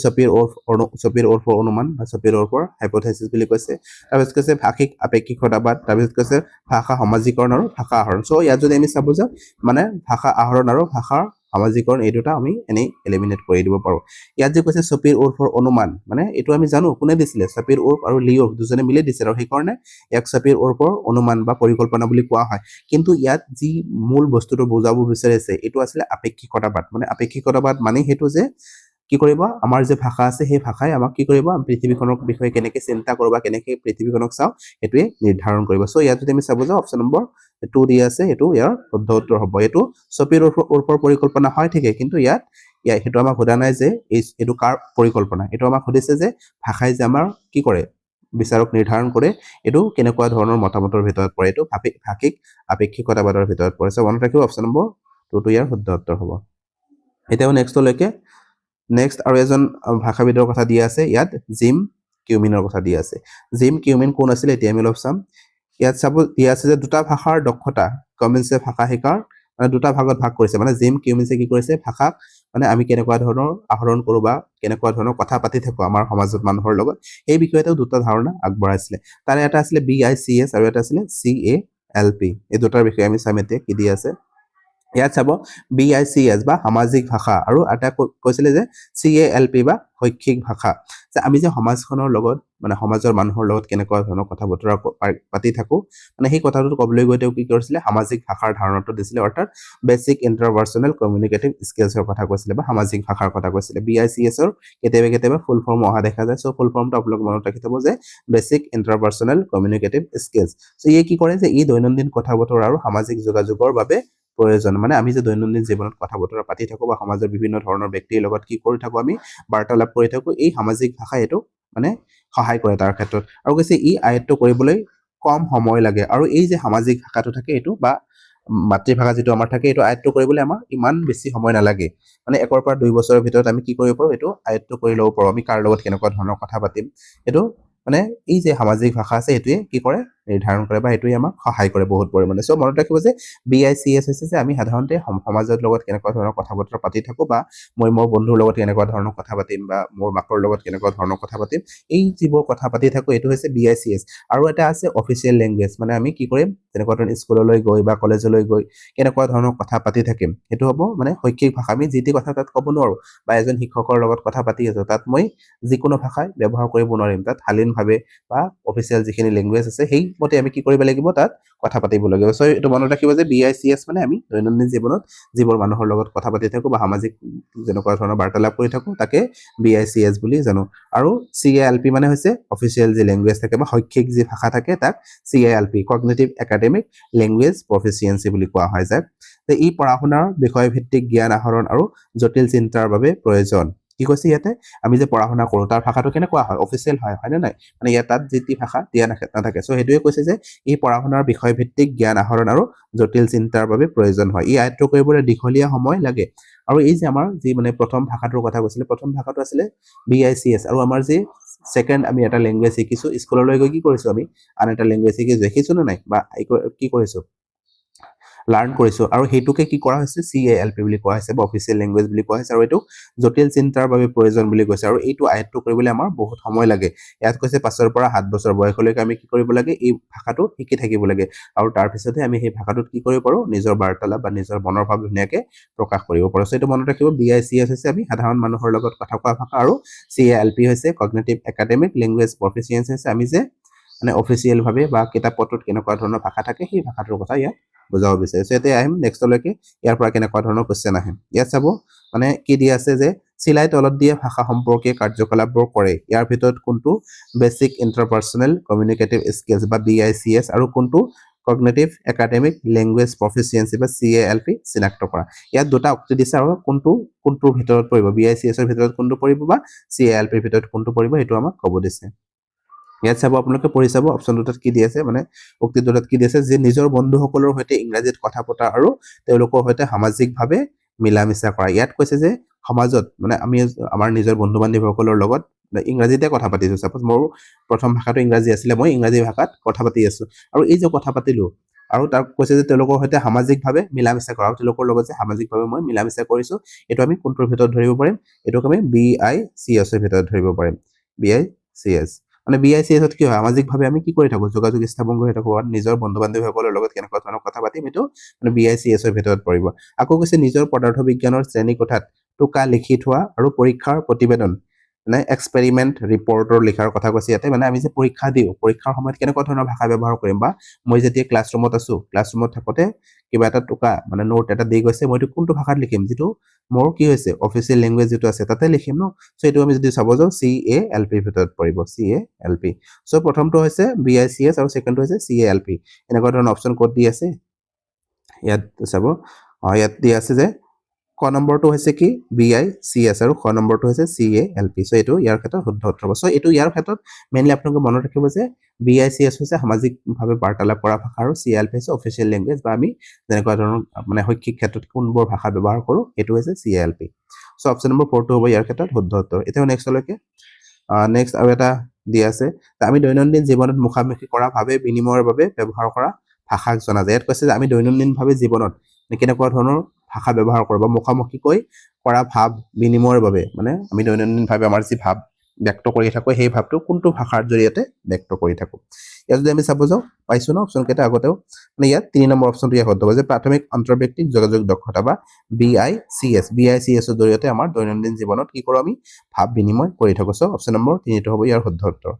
চপিৰ ওৰ্ফৰ অনুমান বা চপিৰ ওৰ্ফৰ হাইপথেচিছ বুলি কৈছে তাৰপিছত কৈছে ভাষিক আপেক্ষিকতাবাদ তাৰপিছত কৈছে ভাষা সমাজীকৰণ আৰু ভাষা আহৰণ চ' ইয়াত যদি আমি চাব যাওঁ মানে ভাষা আহৰণ আৰু ভাষাৰ সমাজীকৰণ এই দুটা আমি এনেই এলিমিনেট কৰি দিব পাৰোঁ ইয়াত যে কৈছে চপিৰ ওৰ্ফৰ অনুমান মানে এইটো আমি জানো কোনে দিছিলে চপিৰ ওৰ্ফ আৰু লিঅ'ফ দুজনে মিলি দিছিলে আৰু সেইকাৰণে ইয়াক চপিৰ ওৰ্ফৰ অনুমান বা পৰিকল্পনা বুলি কোৱা হয় কিন্তু ইয়াত যি মূল বস্তুটো বুজাব বিচাৰিছে এইটো আছিলে আপেক্ষিকতাবাদ মানে আপেক্ষিকতাবাদ মানে সেইটো যে কি কৰিব আমাৰ যে ভাষা আছে সেই ভাষাই আমাক কি কৰিব পৃথিৱীখনৰ বিষয়ে কেনেকৈ চিন্তা কৰোঁ বা কেনেকৈ পৃথিৱীখনক চাওঁ সেইটোৱে নিৰ্ধাৰণ কৰিব চ' ইয়াত যদি আমি চাব যাওঁ অপশ্যন নম্বৰ 2 দিয়া আছে এইটো ইয়াৰ শুদ্ধ উত্তৰ হ'ব এইটো চপিৰ ওৰ্ফৰ পৰিকল্পনা হয় ঠিকে কিন্তু ইয়াত সেইটো আমাক সোধা নাই যে এইটো কাৰ পৰিকল্পনা এইটো আমাক সুধিছে যে ভাষাই যে আমাৰ কি কৰে বিচাৰক নিৰ্ধাৰণ কৰে এইটো কেনেকুৱা ধৰণৰ মতামতৰ ভিতৰত পৰে এইটো ভাষিক আপেক্ষিকতাবাদৰ ভিতৰত পৰে চ' মনত ৰাখিব অপশ্যন নম্বৰ 2 ইয়াৰ শুদ্ধ উত্তৰ হ'ব এতিয়াও নেক্সট আৰু এজন ভাষাবিদৰ কথা দিয়া আছে ইয়াত জিম কিউমিনৰ কথা দিয়া আছে জিম কিউমিন কোন আছিলে এতিয়া আমি অলপ চাম ইয়াত চাব দিয়া আছে যে দুটা ভাষাৰ দক্ষতা কমিনছে ভাষা শিকাৰ মানে দুটা ভাগত ভাগ কৰিছে মানে জিম কিউমিনছে কি কৰিছে ভাষাক মানে আমি কেনেকুৱা ধৰণৰ আহৰণ কৰোঁ বা কেনেকুৱা ধৰণৰ কথা পাতি থাকোঁ আমাৰ সমাজত মানুহৰ লগত এই বিষয়তেও দুটা ধাৰণা আগবঢ়াইছিলে তাৰে এটা আছিলে BICS আৰু এটা আছিলে CALP এই দুটাৰ বিষয়ে আমি চাম এতিয়া কি দিয়া আছে ইয়াত চাব BICS বা সামাজিক ভাষা আৰু এটা কৈছিলে যে CALP বা শৈক্ষিক ভাষা যে আমি যে সমাজখনৰ লগত মানে সমাজৰ মানুহৰ লগত কেনেকুৱা ধৰণৰ কথা বতৰা পাতি থাকোঁ মানে সেই কথাটো ক'বলৈ গৈ তেওঁ কি কৰিছিলে সামাজিক ভাষাৰ ধাৰণাটো দিছিলে অৰ্থাৎ বেছিক ইণ্টাৰপাৰ্চনেল কমিউনিকেটিভ স্কিলছৰ কথা কৈছিলে বা সামাজিক ভাষাৰ কথা কৈছিলে BICSৰ কেতিয়াবা ফুল ফৰ্ম অহা দেখা যায় চ' ফুল ফৰ্মটো আপোনালোক মনত ৰাখি থ'ব যে বেছিক ইণ্টাৰপাৰ্চনেল কমিউনিকেটিভ স্কিলছ চ' ইয়ে কি কৰে যে ই দৈনন্দিন কথা বতৰা আৰু সামাজিক যোগাযোগৰ বাবে প্ৰয়োজন মানে আমি যে দৈনন্দিন জীৱনত কথা বতৰা পাতি থাকোঁ বা সমাজৰ বিভিন্ন ধৰণৰ ব্যক্তিৰ লগত কি কৰি থাকোঁ আমি বাৰ্তালাপ কৰি থাকোঁ এই সামাজিক ভাষাই এইটো মানে সহায় কৰে তাৰ ক্ষেত্ৰত আৰু কৈছে ই আয়ত্ব কৰিবলৈ কম সময় লাগে আৰু এই যে সামাজিক ভাষাটো থাকে এইটো বা মাতৃভাষা যিটো আমাৰ থাকে এইটো আয়ত্ব কৰিবলৈ আমাৰ ইমান বেছি সময় নালাগে মানে 1 পৰা 2 বছৰৰ ভিতৰত আমি কি কৰিব পাৰোঁ এইটো আয়ত্ব কৰি ল'ব পাৰোঁ আমি কাৰ লগত কেনেকুৱা ধৰণৰ কথা পাতিম এইটো মানে এই যে সামাজিক ভাষা আছে সেইটোৱে কি কৰে নিৰ্ধাৰণ কৰে বা এইটোৱে আমাক সহায় কৰে বহুত পৰিমাণে চ' মনত ৰাখিব যে BICS হৈছে যে আমি সাধাৰণতে সমাজৰ লগত কেনেকুৱা ধৰণৰ কথা বতৰা পাতি থাকোঁ বা মই মোৰ বন্ধুৰ লগত কেনেকুৱা ধৰণৰ কথা পাতিম বা মোৰ মাকৰ লগত কেনেকুৱা ধৰণৰ কথা পাতিম এই যিবোৰ কথা পাতি থাকোঁ এইটো হৈছে BICS আৰু এটা আছে অফিচিয়েল লেংগুৱেজ মানে আমি কি কৰিম যেনেকুৱা ধৰণৰ স্কুললৈ গৈ বা কলেজলৈ গৈ কেনেকুৱা ধৰণৰ কথা পাতি থাকিম সেইটো হ'ব মানে শৈক্ষিক ভাষা আমি যি টি কথা তাত ক'ব নোৱাৰোঁ বা এজন শিক্ষকৰ লগত কথা পাতি আছোঁ তাত মই যিকোনো ভাষাই ব্যৱহাৰ কৰিব নোৱাৰিম তাত শালীনভাৱে বা অফিচিয়েল যিখিনি লেংগুৱেজ আছে সেই মতে আমি কি কৰিব লাগিব তাত কথা পাতিব লাগিব সো এটো মনত ৰাখিব যে BICS মানে আমি দৈনন্দিন জীৱনত যিবোৰ মানুহৰ লগত কথা পাতি থাকো বা সামাজিক যেনেকুৱা ধৰণৰ বাৰ্তালাপ কৰি থাকো তাকে BICS বুলি জানো আৰু CALP মানে হৈছে অফিচিয়েল যি ল্যাঙ্গুৱেজ থাকে বা শৈক্ষিক যি ভাষা থাকে তাক CALP cognitive academic language proficiency বুলি কোৱা হয় যায় যে ই পঢ়া-শুনাৰ বিষয়ভিত্তিক জ্ঞান আহৰণ আৰু জটিল চিন্তাৰ বাবে প্ৰয়োজন কি কৈছে ইয়াতে আমি যে পঢ়া-শুনা কৰো তাৰ ভাষাটো কেনে কোৱা হয় অফিচিয়েল হয় হয় নে নাই মানে ইয়াত তাত যেতি ভাষা দিয়া নাথাকে সো হেতুৱে কৈছে যে ই পঢ়া-শুনাৰ বিষয়ভিত্তিক জ্ঞান আহৰণ আৰু জটিল চিন্তাৰ বাবে প্ৰয়োজন হয় ই আয়ত্ত কৰিবলৈ দীঘলীয়া সময় লাগে আৰু এই যে আমাৰ যি মানে প্ৰথম ভাষাটোৰ কথা কৈছিলে প্ৰথম ভাষাটো আছিল BICS আৰু আমাৰ যি সেকেন্ড আমি এটা ল্যাঙ্গুৱেজ শিকিছো স্কুললৈ গৈ কি কৰিছো আমি আন এটা ল্যাঙ্গুৱেজ শিকিছো না নাই বা কি কৰিছো লাৰ্ন কৰিছো আৰু হেতুকে কি কৰা হৈছে CALP বুলি কোৱা হৈছে বা অফিচিয়েল ল্যাঙ্গুৱেজ বুলি কোৱা হৈছে আৰু এটো জটিল চিন্তাৰ বাবে প্ৰয়োজন বুলি কৈছে আৰু এইটো আয়ত্ত কৰিবলৈ আমাৰ বহুত সময় লাগে ইয়াত কৈছে 5 ৰ পৰা 7 বছৰ বয়সলৈকে আমি কি কৰিব লাগে এই ভাষাটো শিকি থাকিব লাগে আৰু তাৰ পিছতে আমি সেই ভাষাটোত কি কৰিব পাৰো নিজৰ বাৰ্তালাপ বা নিজৰ মনৰ ভাৱ ধুনীয়াকে প্ৰকাশ কৰিব পাৰো সো এটো মনত ৰাখিব BICS হৈছে আমি সাধাৰণ মানুহৰ লগত কথা কোৱা ভাষা আৰু CALP হৈছে কগনিটিভ একাডেমিক ল্যাঙ্গুৱেজ প্ৰফিচিয়েন্সি হৈছে আমি যে মানে অফিচিয়েল ভাবে বা কিতাপ পত্ৰত কেনেকুৱা ধৰণৰ ভাষা থাকে সেই ভাষাটোৰ কথা ইয়াত বুজাব বিচাৰিছো এতিয়া আহিম নেক্সটলৈকে ইয়াৰ পৰা কেনেকুৱা ধৰণৰ কোৱেশ্চন আহে ইয়াত চাব মানে কি দি আছে যে সিলাই তলত দিয়ে ভাষা সম্পৰ্কীয় কাৰ্যকলাপবোৰ কৰে ইয়াৰ ভিতৰত কোনটো বেসিক ইন্টাৰপাৰ্সনেল কমিউনিকেটিভ স্কিলছ বা BICS আৰু কোনটো কগনিটিভ একাডেমিক ল্যাঙ্গুৱেজ প্ৰফিচিয়েন্সি বা CALP চিনাক্ত কৰা ইয়াত দুটা উক্তি দিছে আৰু কোনটোৰ ভিতৰত পৰিব BICS ৰ ভিতৰত কোনটো পৰিব বা CALP ৰ ভিতৰত কোনটো পৰিব এটো আমাক ক'ব দিছে ইয়াত চাব আপোনালোকে পঢ়ি চাব অপচন দুটাত কি দি আছে মানে উক্তি দুটাত কি দি আছে যে নিজৰ বন্ধুসকলৰ সৈতে ইংৰাজীত কথা পতা আৰু তেওঁলোকৰ সৈতে সামাজিকভাৱে মিলামিছা কৰা ইয়াত কৈছে যে সমাজত মানে আমি আমাৰ নিজৰ বন্ধু-বান্ধৱীসকলৰ লগত ইংৰাজীতে কথা পাতিছো সাপোজ মোৰ প্ৰথম ভাষাটো ইংৰাজী আছিল মই ইংৰাজী ভাষাত কথা পাতি আছো আৰু এই যে কথা পাতিলো আৰু তাৰ কৈছে যে তেওঁলোকৰ সৈতে সামাজিকভাৱে মিলামিছা কৰা তেওঁলোকৰ লগত যে সামাজিকভাৱে মই মিলামিছা কৰিছো এটো আমি কোনটোৰ ভিতৰত ধৰিব পাৰিম এটোক আমি BICS ৰ ভিতৰত ধৰিব পাৰিম BICS মানে BICS ত কি হয় সামাজিকভাৱে আমি কি কৰি থাকো যোগাযোগ স্থাপন কৰি থাকো আৰু নিজৰ বন্ধু-বান্ধৱীসকলৰ লগত কেনেকুৱা ধৰণৰ কথা পাতিম এটো মানে BICS ৰ ভিতৰত পৰিব আকৌ কৈছে নিজৰ পদাৰ্থ বিজ্ঞানৰ শ্ৰেণী কোঠাত টুকা লিখি থোৱা আৰু পৰীক্ষাৰ প্ৰতিবেদন মানে এক্সপেৰিমেন্ট ৰিপৰ্টৰ লিখাৰ কথা কৈছে ইয়াতে মানে আমি যে পৰীক্ষা দিও পৰীক্ষাৰ সময়ত কেনেকুৱা ধৰণৰ ভাষা ব্যৱহাৰ কৰিম বা মই যেতিয়া ক্লাছৰুমত আছো ক্লাছৰুমত থাকোতে কিবা এটা টুকা মানে নোট এটা দি গৈছে মই এটো কোনটো ভাষাত লিখিম যেটো মোৰ কি হৈছে অফিচিয়েল ল্যাঙ্গুৱেজ যেটো আছে তাতে লিখিম ন সো এটো আমি যদি চাব যাও CALP ভিতৰত পৰিব CALP সো প্ৰথমটো হৈছে BICS আৰু সেকেন্ডটো হৈছে CALP এনেকুৱা ধৰণৰ অপচন কোড দি আছে ইয়াত চাব ইয়াত দি আছে যে ক নম্বৰটো হৈছে কি BICS আৰু খ নম্বৰটো হৈছে CALP সো এটো ইয়াৰ ক্ষেত্ৰত শুদ্ধ উত্তৰ হ'ব সো এটো ইয়াৰ ক্ষেত্ৰত মেইনলি আপোনালোকে মনত ৰাখিব যে BICS হৈছে সামাজিকভাৱে বাৰ্তালাপ কৰা ভাষা আৰু CALP হৈছে অফিচিয়েল ল্যাঙ্গুৱেজ বা আমি যেনেকুৱা ধৰণৰ মানে শৈক্ষিক ক্ষেত্ৰত কোনবোৰ ভাষা ব্যৱহাৰ কৰো এটো হৈছে CALP সো অপচন নম্বৰ 4 টো হ'ব ইয়াৰ ক্ষেত্ৰত শুদ্ধ উত্তৰ এতিয়া নেক্সটলৈকে নেক্সট আৰু এটা দি আছে আমি দৈনন্দিন জীৱনত মুখামুখি কৰা ভাৱে বিনিময়ৰ বাবে ব্যৱহাৰ কৰা ভাষাক জনা যায় ইয়াত কৈছে যে আমি দৈনন্দিনভাৱে জীৱনত কেনেকুৱা ধৰণৰ ভাষা ব্যৱহাৰ কৰোঁ বা মুখামুখিকৈ কৰা ভাৱ বিনিময়ৰ বাবে মানে আমি দৈনন্দিনভাৱে আমাৰ যি ভাৱ ব্যক্ত কৰি থাকো সেই ভাৱটো কোনটো ভাষাৰ জৰিয়তে ব্যক্ত কৰি থাকো ইয়াত যদি আমি চাব যাও পাইছো ন অপচন কেইটা আগতেও মানে ইয়াত 3 নম্বৰ অপচনটো ইয়াত হ'ব যে প্ৰাথমিক আন্তঃব্যক্তিক যোগাযোগ দক্ষতা বা BICS ৰ জৰিয়তে আমাৰ দৈনন্দিন জীৱনত কি কৰো আমি ভাৱ বিনিময় কৰি থাকো সো অপচন নম্বৰ 3 টো হ'ব ইয়াৰ শুদ্ধ উত্তৰ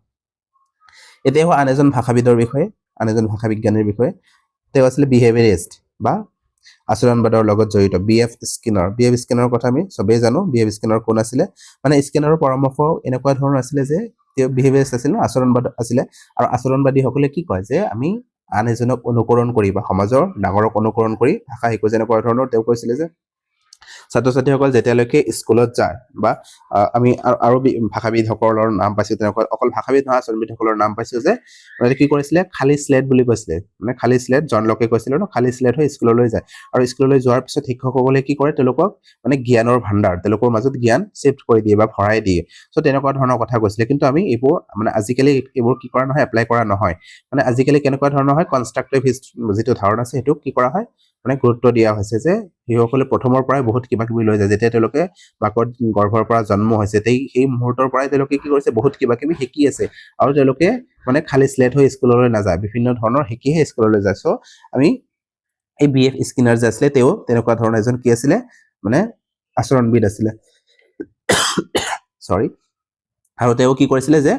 এতিয়া আন এজন ভাষাবিদৰ বিষয়ে আন এজন ভাষা বিজ্ঞানীৰ বিষয়ে তেওঁ আছিল বিহেভিয়ৰিষ্ট বা আচৰণবাদৰ লগত জড়িত BF স্কিনাৰ কথা আমি সবেই জানো BF স্কিনাৰ কোন আছিল মানে স্কিনাৰৰ পৰামৰ্শ এনেকুৱা ধৰণৰ আছিল যে তেওঁ বিহেভিয়ৰিষ্ট আছিল আচৰণবাদ আছিল আৰু আচৰণবাদী সকলে কি কয় যে আমি আন এজনক অনুকৰণ কৰি বা সমাজৰ ডাঙৰক অনুকৰণ কৰি ভাষা শিকো যেনেকুৱা ধৰণৰ তেওঁ কৈছিল যে ছাত্ৰ-ছাত্ৰীসকল যেতিয়ালৈকে স্কুলত যায় বা আমি আৰু ভাষাবিদসকলৰ নাম পাইছো তেনেকুৱা অকল ভাষাবিদ নহয় আচৰণবিদসকলৰ নাম পাইছো যে মানে কি কৰিছিলে খালি স্লেট বুলি কৈছিলে মানে খালি স্লেট জন লোকে কৈছিল ন খালি স্লেট হৈ স্কুললৈ যায় আৰু স্কুললৈ যোৱাৰ পিছত শিক্ষকসকলে কি কৰে তেওঁলোকক মানে জ্ঞানৰ ভাণ্ডাৰ তেওঁলোকৰ মাজত জ্ঞান শিফট কৰি দিয়ে বা ভৰাই দিয়ে সো তেনেকুৱা ধৰণৰ কথা কৈছিলে কিন্তু আমি এইবোৰ মানে আজিকালি এইবোৰ কি কৰা নহয় এপ্লাই কৰা নহয় মানে আজিকালি কেনেকুৱা ধৰণৰ হয় কনস্ট্ৰাকটিভ যেটো ধাৰণা আছে হেতু কি কৰা হয় মানে গুৰুত্ব দিয়া হৈছে যে হিসকলে প্ৰথমৰ পৰাই বহুত কিবা কিবি লৈ যায় যেতিয়া তেওঁলোকে বাকত গৰ্ভৰ পৰা জন্ম হৈছে সেই মুহূৰ্তৰ পৰাই তেওঁলোকে কি কৰিছে বহুত কিবা কিবি শিকি আছে আৰু তেওঁলোকে মানে খালি স্লেট হৈ স্কুললৈ নাযায় বিভিন্ন ধৰণৰ শিকিহে স্কুললৈ যায় সো আমি এই BF স্কিনাৰ যে আছিল তেওঁ তেনেকুৱা ধৰণৰ এজন কি আছিল মানে আচৰণবিদ আছিল সৰি আৰু তেওঁ কি কৰিছিল যে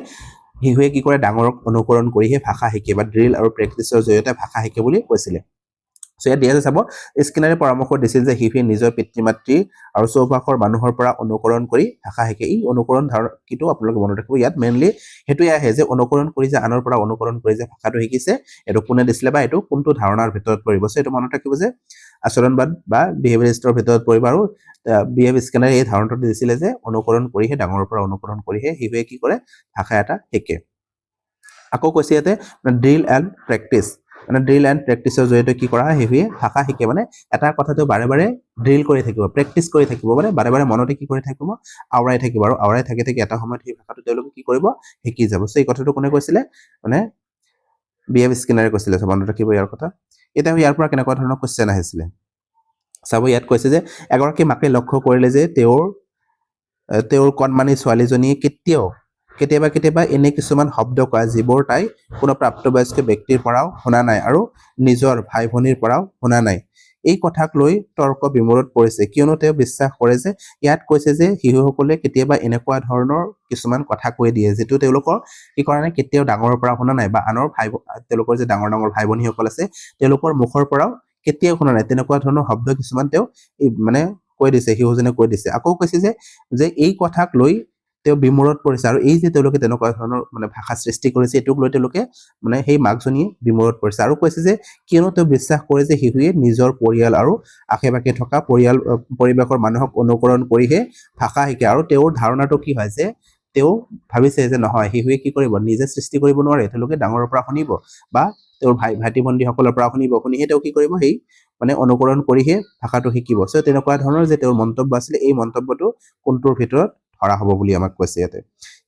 শিশুৱে কি কৰে ডাঙৰক অনুকৰণ কৰিহে ভাষা শিকে বা ড্ৰিল আৰু প্ৰেক্টিছৰ জৰিয়তে ভাষা শিকে বুলি কৈছিলে সো ইয়াত দিয়া চাব স্কিনাৰে পৰামৰ্শ দিছিল যে শিশুৱে নিজৰ পিতৃ মাতৃ আৰু চৌপাশৰ মানুহৰ পৰা অনুকৰণ কৰি ভাষা শিকে এই অনুকৰণ ধাৰণাটো আপোনালোকে মনত ৰাখিব ইয়াত মেইনলি সেইটোৱে আহে যে অনুকৰণ কৰি যে আনৰ পৰা অনুকৰণ কৰি যে ভাষাটো শিকিছে এইটো কোনে দিছিলে বা এইটো কোনটো ধাৰণাৰ ভিতৰত পৰিব সো এইটো মনত ৰাখিব যে আচৰণবাদ বা বিহেভিয়ৰিষ্টৰ ভিতৰত পৰিব আৰু বিহেভ স্কিনাৰে এই ধাৰণাটো দিছিলে যে অনুকৰণ কৰিহে ডাঙৰৰ পৰা অনুকৰণ কৰিহে শিশুৱে কি কৰে ভাষা এটা শিকে আকৌ কৈছে ইয়াতে ড্ৰিল এণ্ড প্ৰেক্টিছ মানে ড্ৰিল এণ্ড প্ৰেক্টিছৰ জৰিয়তে কি কৰা হয় শিশুৱে ভাষা শিকে মানে এটা কথাটো বাৰে বাৰে ড্ৰিল কৰি থাকিব প্ৰেক্টিছ কৰি থাকিব মানে বাৰে বাৰে মনতে কি কৰি থাকিব আওৰাই থাকিব আৰু আওৰাই থাকি থাকি এটা সময়ত সেই ভাষাটো তেওঁলোকে কি কৰিব শিকি যাব সো এই কথাটো কোনে কৈছিলে মানে বিহেভ স্কিনাৰে কৈছিলে মনত ৰাখিব ইয়াৰ কথা এতিয়া ইয়াৰ পৰা কেনেকুৱা ধৰণৰ কোৱেশ্চন আহিছিলে চাব ইয়াত কৈছে যে এগৰাকী মাকে লক্ষ্য কৰিলে যে তেওঁৰ কণমানি ছোৱালীজনীয়ে কেতিয়াবা এনে কিছুমান শব্দ কয় যিবোৰ তাই কোনো প্ৰাপ্তবয়স্ক ব্যক্তিৰ পৰাও শুনা নাই আৰু নিজৰ ভাই ভনীৰ পৰাও শুনা নাই এই কথাক লৈ তৰ্ক বিমূৰত পৰিছে কিয়নো তেওঁ বিশ্বাস কৰে যে ইয়াত কৈছে যে শিশুসকলে কেতিয়াবা এনেকুৱা ধৰণৰ কিছুমান কথা কৈ দিয়ে যিটো তেওঁলোকৰ কি কৰা নাই কেতিয়াও ডাঙৰৰ পৰা শুনা নাই বা আনৰ তেওঁলোকৰ যে ডাঙৰ ভাই ভনীসকল আছে তেওঁলোকৰ মুখৰ পৰাও কেতিয়াও শুনা নাই তেনেকুৱা ধৰণৰ শব্দ কিছুমান তেওঁ মানে কৈ দিছে শিশুজনে কৈ দিছে আকৌ কৈছে যে এই কথাক লৈ তেওঁ বিমূৰত পৰিছে আৰু এই যে তেওঁলোকে তেনেকুৱা ধৰণৰ মানে ভাষা সৃষ্টি কৰিছে এইটোক লৈ তেওঁলোকে মানে সেই মাকজনীয়ে বিমূৰত পৰিছে আৰু কৈছে যে কিয়নো তেওঁ বিশ্বাস কৰে যে শিশুৱে নিজৰ পৰিয়াল আৰু আশে-পাশে থকা পৰিৱেশৰ মানুহক অনুকৰণ কৰিহে ভাষা শিকে আৰু তেওঁৰ ধাৰণাটো কি হয় যে তেওঁ ভাবিছে যে নহয় শিশুৱে কি কৰিব নিজে সৃষ্টি কৰিব নোৱাৰে তেওঁলোকে ডাঙৰৰ পৰা শুনিব বা তেওঁৰ ভাইটি ভণ্টিসকলৰ পৰা শুনিহে তেওঁ কি কৰিব সেই মানে অনুকৰণ কৰিহে ভাষাটো শিকিব সো তেনেকুৱা ধৰণৰ যে তেওঁৰ মন্তব্য আছিলে এই মন্তব্যটো কোনটোৰ ভিতৰত ধৰা হ'ব বুলি আমাক কৈছে ইয়াতে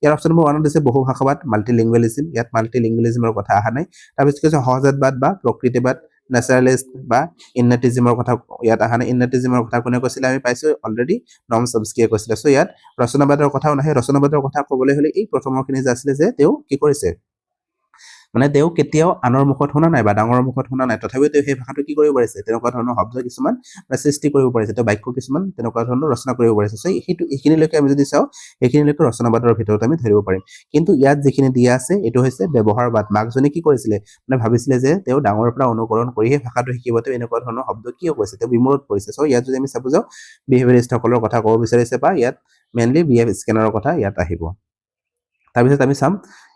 ইয়াৰ অপশ্যন নম্বৰ 1 দিছে বহুভাষাবাদ মাল্টিলিংগুৱেলিজম ইয়াত মাল্টিলিংগুৱেলিজমৰ কথা অহা নাই তাৰপিছত কৈছে সহজাতবাদ বা প্ৰকৃতিবাদ নেচাৰেলিষ্ট বা ইন্নেটিজমৰ কথা ইয়াত অহা নাই ইন্নেটিজমৰ কথা কোনে কৈছিলে আমি পাইছো অলৰেডি নম চমস্কিয়ে কৈছিলে সো ইয়াত ৰচনাবাদৰ কথাও নাহে ৰচনাবাদৰ কথা ক'বলৈ হ'লে এই প্ৰথমৰখিনি যে আছিলে যে তেওঁ কি কৰিছে মানে তেওঁ কেতিয়াও আনৰ মুখত শুনা নাই বা ডাঙৰৰ মুখত শুনা নাই তথাপিও তেওঁ সেই ভাষাটো কি কৰিব পাৰিছে তেনেকুৱা ধৰণৰ শব্দ কিছুমান সৃষ্টি কৰিব পাৰিছে তেওঁ বাক্য কিছুমান তেনেকুৱা ধৰণৰ ৰচনা কৰিব পাৰিছে সো এইখিনিলৈকে আমি যদি চাওঁ এইখিনিলৈকে ৰচনাবাদৰ ভিতৰত আমি ধৰিব পাৰিম কিন্তু ইয়াত যিখিনি দিয়া আছে এইটো হৈছে ব্যৱহাৰবাদ মাকজনী কি কৰিছিলে মানে ভাবিছিলে যে তেওঁ ডাঙৰৰ পৰা অনুকৰণ কৰিহে ভাষাটো শিকিব তেওঁ এনেকুৱা ধৰণৰ শব্দ কিয় কৈছে তেওঁ বিমূৰত পৰিছে সো ইয়াত যদি আমি চাব যাওঁ বিহেভিয়ৰিষ্টসকলৰ কথা ক'ব বিচাৰিছে বা ইয়াত মেইনলি বিহেভ স্কেনাৰৰ কথা ইয়াত আহিব তাৰপিছত আমি চাম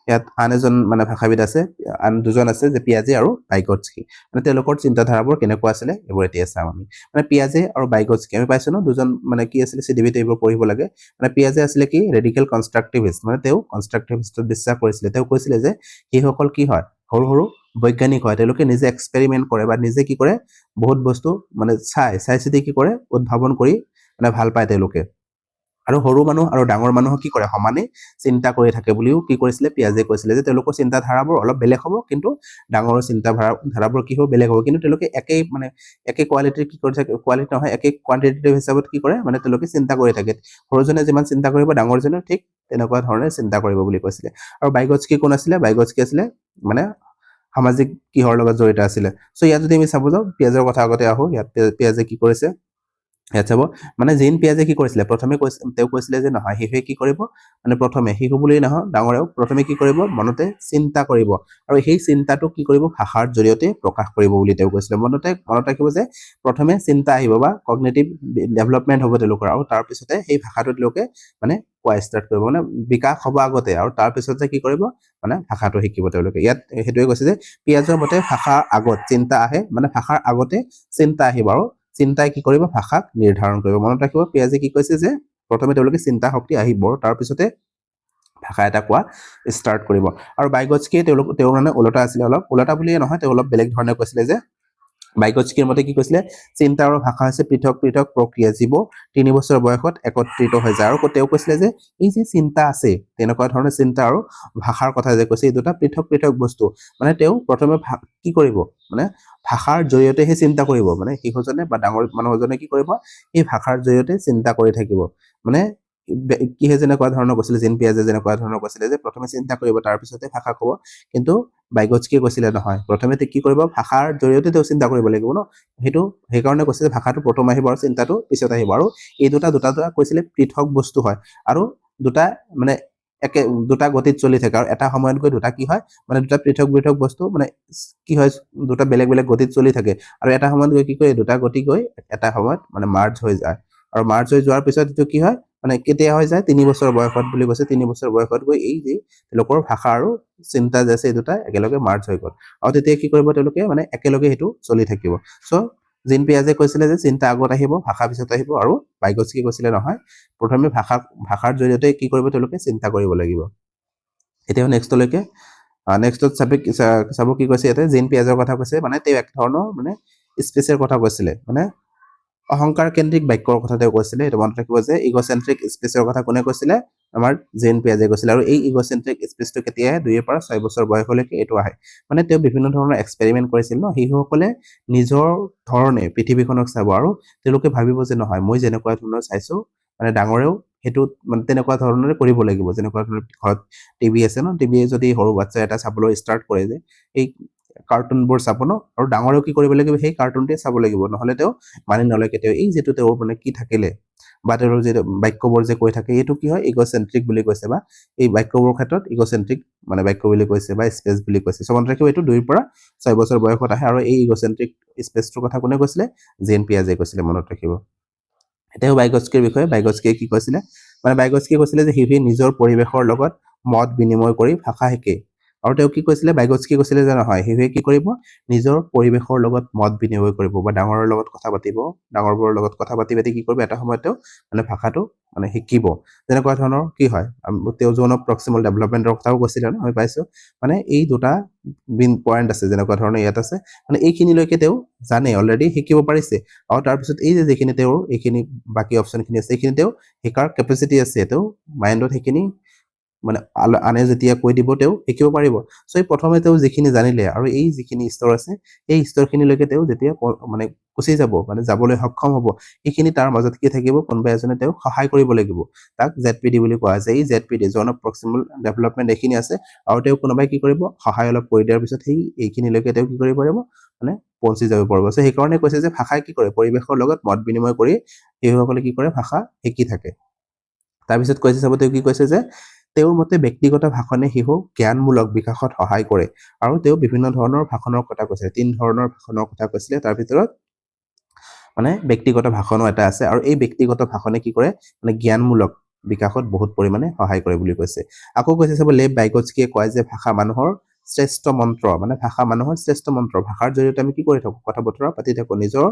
ইয়াত আন এজন মানে ভাষাবিদ আছে আন দুজন আছে যে পিয়াজে আৰু বাইগটস্কি মানে তেওঁলোকৰ চিন্তাধাৰাবোৰ কেনেকুৱা আছিলে এইবোৰ এতিয়া চাম আমি মানে পিয়াজে আৰু বাইগটস্কি আমি পাইছো ন দুজন মানে কি আছিলে চিডিবিতে এইবোৰ পঢ়িব লাগে মানে পিয়াজে আছিলে কি ৰেডিকেল কনষ্ট্ৰাকটিভিষ্ট মানে তেওঁ কনষ্ট্ৰাকটিভিষ্টত বিশ্বাস কৰিছিলে তেওঁ কৈছিলে যে সেইসকল কি হয় সৰু বৈজ্ঞানিক হয় তেওঁলোকে নিজে এক্সপেৰিমেণ্ট কৰে বা নিজে কি কৰে বহুত বস্তু মানে চাই চিতি কি কৰে উদ্ভাৱন কৰি মানে ভাল পায় তেওঁলোকে আৰু সৰু মানুহ আৰু ডাঙৰ মানুহক কি কৰে সমানে চিন্তা কৰি থাকে বুলিও কি কৰিছিলে পিয়াজে কৈছিলে যে তেওঁলোকৰ চিন্তাধাৰাবোৰ অলপ বেলেগ হ'ব কিন্তু ডাঙৰৰ চিন্তাধাৰাবোৰ কি হ'ব বেলেগ হ'ব কিন্তু তেওঁলোকে একে কোৱালিটিৰ কি কৰি থাকে কোৱালিটি নহয় একে কোৱান্টিটেটিভ হিচাপত কি কৰে মানে তেওঁলোকে চিন্তা কৰি থাকে সৰুজনে যিমান চিন্তা কৰিব ডাঙৰজনেও ঠিক তেনেকুৱা ধৰণে চিন্তা কৰিব বুলি কৈছিলে আৰু বাইগটস্কি কোন আছিলে বাইগটস্কি আছিলে মানে সামাজিক কিহৰ লগত জড়িত আছিলে সো ইয়াত যদি আমি চাব যাওঁ পিয়াজৰ কথা আগতে আহো ইয়াত পিয়াজে কি কৰিছে ইয়াত চাব মানে জিন পিয়াজে কি কৰিছিলে প্ৰথমে তেওঁ কৈছিলে যে নহয় শিশুৱে কি কৰিব মানে প্ৰথমে শিশু বুলি নহয় ডাঙৰেও প্ৰথমে কি কৰিব মনতে চিন্তা কৰিব আৰু সেই চিন্তাটো কি কৰিব ভাষাৰ জৰিয়তে প্ৰকাশ কৰিব বুলি তেওঁ কৈছিলে মনত ৰাখিব যে প্ৰথমে চিন্তা আহিব বা কগনিটিভ ডেভেলপমেণ্ট হ'ব তেওঁলোকৰ আৰু তাৰপিছতে সেই ভাষাটো তেওঁলোকে মানে কোৱা ষ্টাৰ্ট কৰিব মানে বিকাশ হ'ব আগতে আৰু তাৰপিছতে কি কৰিব মানে ভাষাটো শিকিব তেওঁলোকে ইয়াত সেইটোৱে কৈছে যে পিয়াজৰ মতে ভাষাৰ আগত চিন্তা আহে মানে ভাষাৰ আগতে চিন্তা আহিব আৰু চিন্তাই কি কৰিব ভাষাক নিৰ্ধাৰণ কৰিব মনত ৰাখিব পিয়াজে কি কৈছে যে প্ৰথমে তেওঁলোকে চিন্তা শক্তি আহিব তাৰপিছতে ভাষা এটা কোৱা ষ্টাৰ্ট কৰিব আৰু বাইগটস্কিয়ে তেওঁৰ মানে ওলটা আছিলে অলপ ওলটা বুলিয়ে নহয় তেওঁ অলপ বেলেগ ধৰণে কৈছিলে যে বাইগটস্কিৰ মতে কি কৈছিলে চিন্তা আৰু ভাষা হৈছে পৃথক প্ৰক্ৰিয়া যিবোৰ 3 বছৰ বয়সত একত্ৰিত হৈ যায় আৰু তেওঁ কৈছিলে যে এই যে চিন্তা আছে তেনেকুৱা ধৰণৰ চিন্তা আৰু ভাষাৰ কথা যে কৈছে এই দুটা পৃথক বস্তু মানে তেওঁ প্ৰথমে কি কৰিব মানে ভাষাৰ জৰিয়তেহে চিন্তা কৰিব মানে শিশুজনে বা ডাঙৰ মানুহজনে কি কৰিব এই ভাষাৰ জৰিয়তে চিন্তা কৰি থাকিব মানে কিহে যেনেকুৱা ধৰণৰ কৈছিলে জিন পিয়াজে যেনেকুৱা ধৰণৰ কৈছিলে যে প্ৰথমে চিন্তা কৰিব তাৰপিছতে ভাষা ক'ব কিন্তু বাইগটস্কিয়ে কৈছিলে নহয় প্ৰথমে কি কৰিব ভাষাৰ জৰিয়তে তেওঁ চিন্তা কৰিব লাগিব ন সেইকাৰণে কৈছে যে ভাষাটো প্ৰথম আহিব আৰু চিন্তাটো পিছত আহিব আৰু এই দুটা কৈছিলে পৃথক বস্তু হয় আৰু দুটা মানে একে দুটা গতিত চলি থাকে আৰু এটা সময়ত গৈ দুটা কি হয় মানে দুটা পৃথক পৃথক বস্তু মানে কি হয় দুটা বেলেগ বেলেগ গতিত চলি থাকে আৰু এটা সময়ত গৈ কি কৰে দুটা গতি গৈ এটা সময়ত মানে মাৰ্জ হৈ যায় আৰু মাৰ্জ হৈ যোৱাৰ পিছত এইটো কি হয় মানে কেতিয়া হৈ যায় 3 বছৰ বয়সত বুলি কৈছে 3 বছৰ বয়সত গৈ এই যে লোকৰ ভাষা আৰু চিন্তা যে আছে এই দুটা একেলগে মাৰ্জ হৈ গ'ল আৰু তেতিয়া কি কৰিব তেওঁলোকে মানে একেলগে সেইটো চলি থাকিব সো জিন পিয়াজে কৈছিলে যে চিন্তা আগত আহিব ভাষা পিছত আহিব আৰু বাইগস্কি কৈছিলে নহয় প্ৰথমে ভাষাৰ জৰিয়তে কি কৰিব তেওঁলোকে চিন্তা কৰিব লাগিব এতিয়া নেক্সটলৈকে নেক্সটত চাব কি কৈছে ইয়াতে জিন পিয়াজৰ কথা কৈছে মানে তেওঁ এক ধৰণৰ মানে স্পেচৰ কথা কৈছিলে মানে অহংকাৰ কেন্দ্ৰিক বাক্যৰ কথা তেওঁ কৈছিলে এইটো মনত ৰাখিব যে ইগোচেন্ট্ৰিক স্পেচৰ কথা কোনে কৈছিলে আমাৰ জিন পিয়াজে কৈছিলে আৰু এই ইগোচেন্ট্ৰিক স্পেচটো কেতিয়া আহে 2 পৰা 6 বছৰ বয়সলৈকে এইটো আহে মানে তেওঁ বিভিন্ন ধৰণৰ এক্সপেৰিমেন্ট কৰিছিল ন শিশুসকলে নিজৰ ধৰণে পৃথিৱীখনক চাব আৰু তেওঁলোকে ভাবিব যে নহয় মই যেনেকুৱা ধৰণৰ চাইছো মানে ডাঙৰেও সেইটো মানে তেনেকুৱা ধৰণৰে কৰিব লাগিব যেনেকুৱা ধৰণৰ ঘৰত টিভি আছে ন টিভি যদি সৰু বাচ্চা এটা চাবলৈ ষ্টাৰ্ট কৰে যে এই কাৰ্টুনবোৰ চাব ন আৰু ডাঙৰেও কি কৰিব লাগিব সেই কাৰ্টুনটোৱে চাব লাগিব নহলে তেওঁ মানি নলয় কেতিয়াও এই যেটো তেওঁৰ মানে কি থাকিলে বা তেওঁৰ যে বাক্যবোৰ যে কৈ থাকে এইটো কি হয় ইগোচেন্ট্ৰিক বুলি কৈছে বা এই বাক্যবোৰ ক্ষেত্ৰত ইগোচেন্ট্ৰিক মানে বাক্য বুলি কৈছে বা স্পেচ বুলি কৈছে মনত ৰাখিব এইটো 2 পৰা 6 বছৰ বয়সত আহে আৰু এই ইগোচেন্ট্ৰিক স্পেচটোৰ কথা কোনে কৈছিলে জেন পিয়াজে কৈছিলে মনত ৰাখিব এতিয়াও বাইগস্কিৰ বিষয়ে বাইগস্কিয়ে কি কৈছিলে মানে বাইগস্কিয়ে কৈছিলে যে শিশুৱে নিজৰ পৰিৱেশৰ লগত মত বিনিময় কৰি ভাষা শিকে আৰু তেওঁ কি কৈছিলে বাইগস্কিয়ে কৈছিলে যে নহয় শিশুৱে কি কৰিব নিজৰ পৰিৱেশৰ লগত মত বিনিময় কৰিব বা ডাঙৰৰ লগত কথা পাতিব ডাঙৰবোৰৰ লগত কথা পাতি কি কৰিব এটা সময়ত তেওঁ মানে ভাষাটো মানে শিকিব যেনেকুৱা ধৰণৰ কি হয় তেওঁ জোন অফ প্ৰক্সিমাল ডেভেলপমেন্টৰ কথাও কৈছিলে ন আমি পাইছো মানে এই দুটা পইণ্ট আছে যেনেকুৱা ধৰণৰ ইয়াত আছে মানে এইখিনিলৈকে তেওঁ জানে অলৰেডি শিকিব পাৰিছে আৰু তাৰপিছত এই যে যিখিনি তেওঁৰ এইখিনি বাকি অপচনখিনি আছে এইখিনি তেওঁ শিকাৰ কেপাচিটি আছে তেওঁ মাইণ্ডত সেইখিনি মানে আনে যেতিয়া কৈ দিব তেওঁ শিকিব পাৰিব সো এই প্ৰথমে তেওঁ যিখিনি জানিলে আৰু এই যিখিনি স্তৰ আছে এই স্তৰখিনিলৈকে তেওঁ যেতিয়া মানে গুচি যাব মানে যাবলৈ সক্ষম হ'ব এইখিনি তাৰ মাজত কি থাকিব কোনোবা এজনে তেওঁ সহায় কৰিব লাগিব তাক জেডপিডি বুলি কোৱা যায় এই জেডপিডি জন অফ প্ৰক্সিমাল ডেভেলপমেন্ট এইখিনি আছে আৰু তেওঁ কোনোবাই কি কৰিব সহায় অলপ কৰি দিয়াৰ পিছত সেই এইখিনিলৈকে তেওঁ কি কৰিব পাৰিব মানে পৌঁছি যাব পাৰিব সো সেইকাৰণে কৈছে যে ভাষাই কি কৰে পৰিৱেশৰ লগত মত বিনিময় কৰি শিশুসকলে কি কৰে ভাষা শিকি থাকে তাৰপিছত কৈছে চাব তেওঁ কি কৈছে যে তেওঁৰ মতে ব্যক্তিগত ভাষণে শিশুক জ্ঞানমূলক বিকাশত সহায় কৰে আৰু তেওঁ বিভিন্ন ধৰণৰ ভাষণৰ কথা কৈছে 3 ধৰণৰ ভাষণৰ কথা কৈছিলে তাৰ ভিতৰত মানে ব্যক্তিগত ভাষণো এটা আছে আৰু এই ব্যক্তিগত ভাষণে কি কৰে মানে জ্ঞানমূলক বিকাশত বহুত পৰিমাণে সহায় কৰে বুলি কৈছে আকৌ কৈছে চাব লেভ বাইগস্কিয়ে কয় যে ভাষা মানুহৰ শ্ৰেষ্ঠ মন্ত্ৰ মানে ভাষা মানুহৰ শ্ৰেষ্ঠ মন্ত্ৰ ভাষাৰ জৰিয়তে আমি কি কৰি থাকো কথা বতৰা পাতি থাকো নিজৰ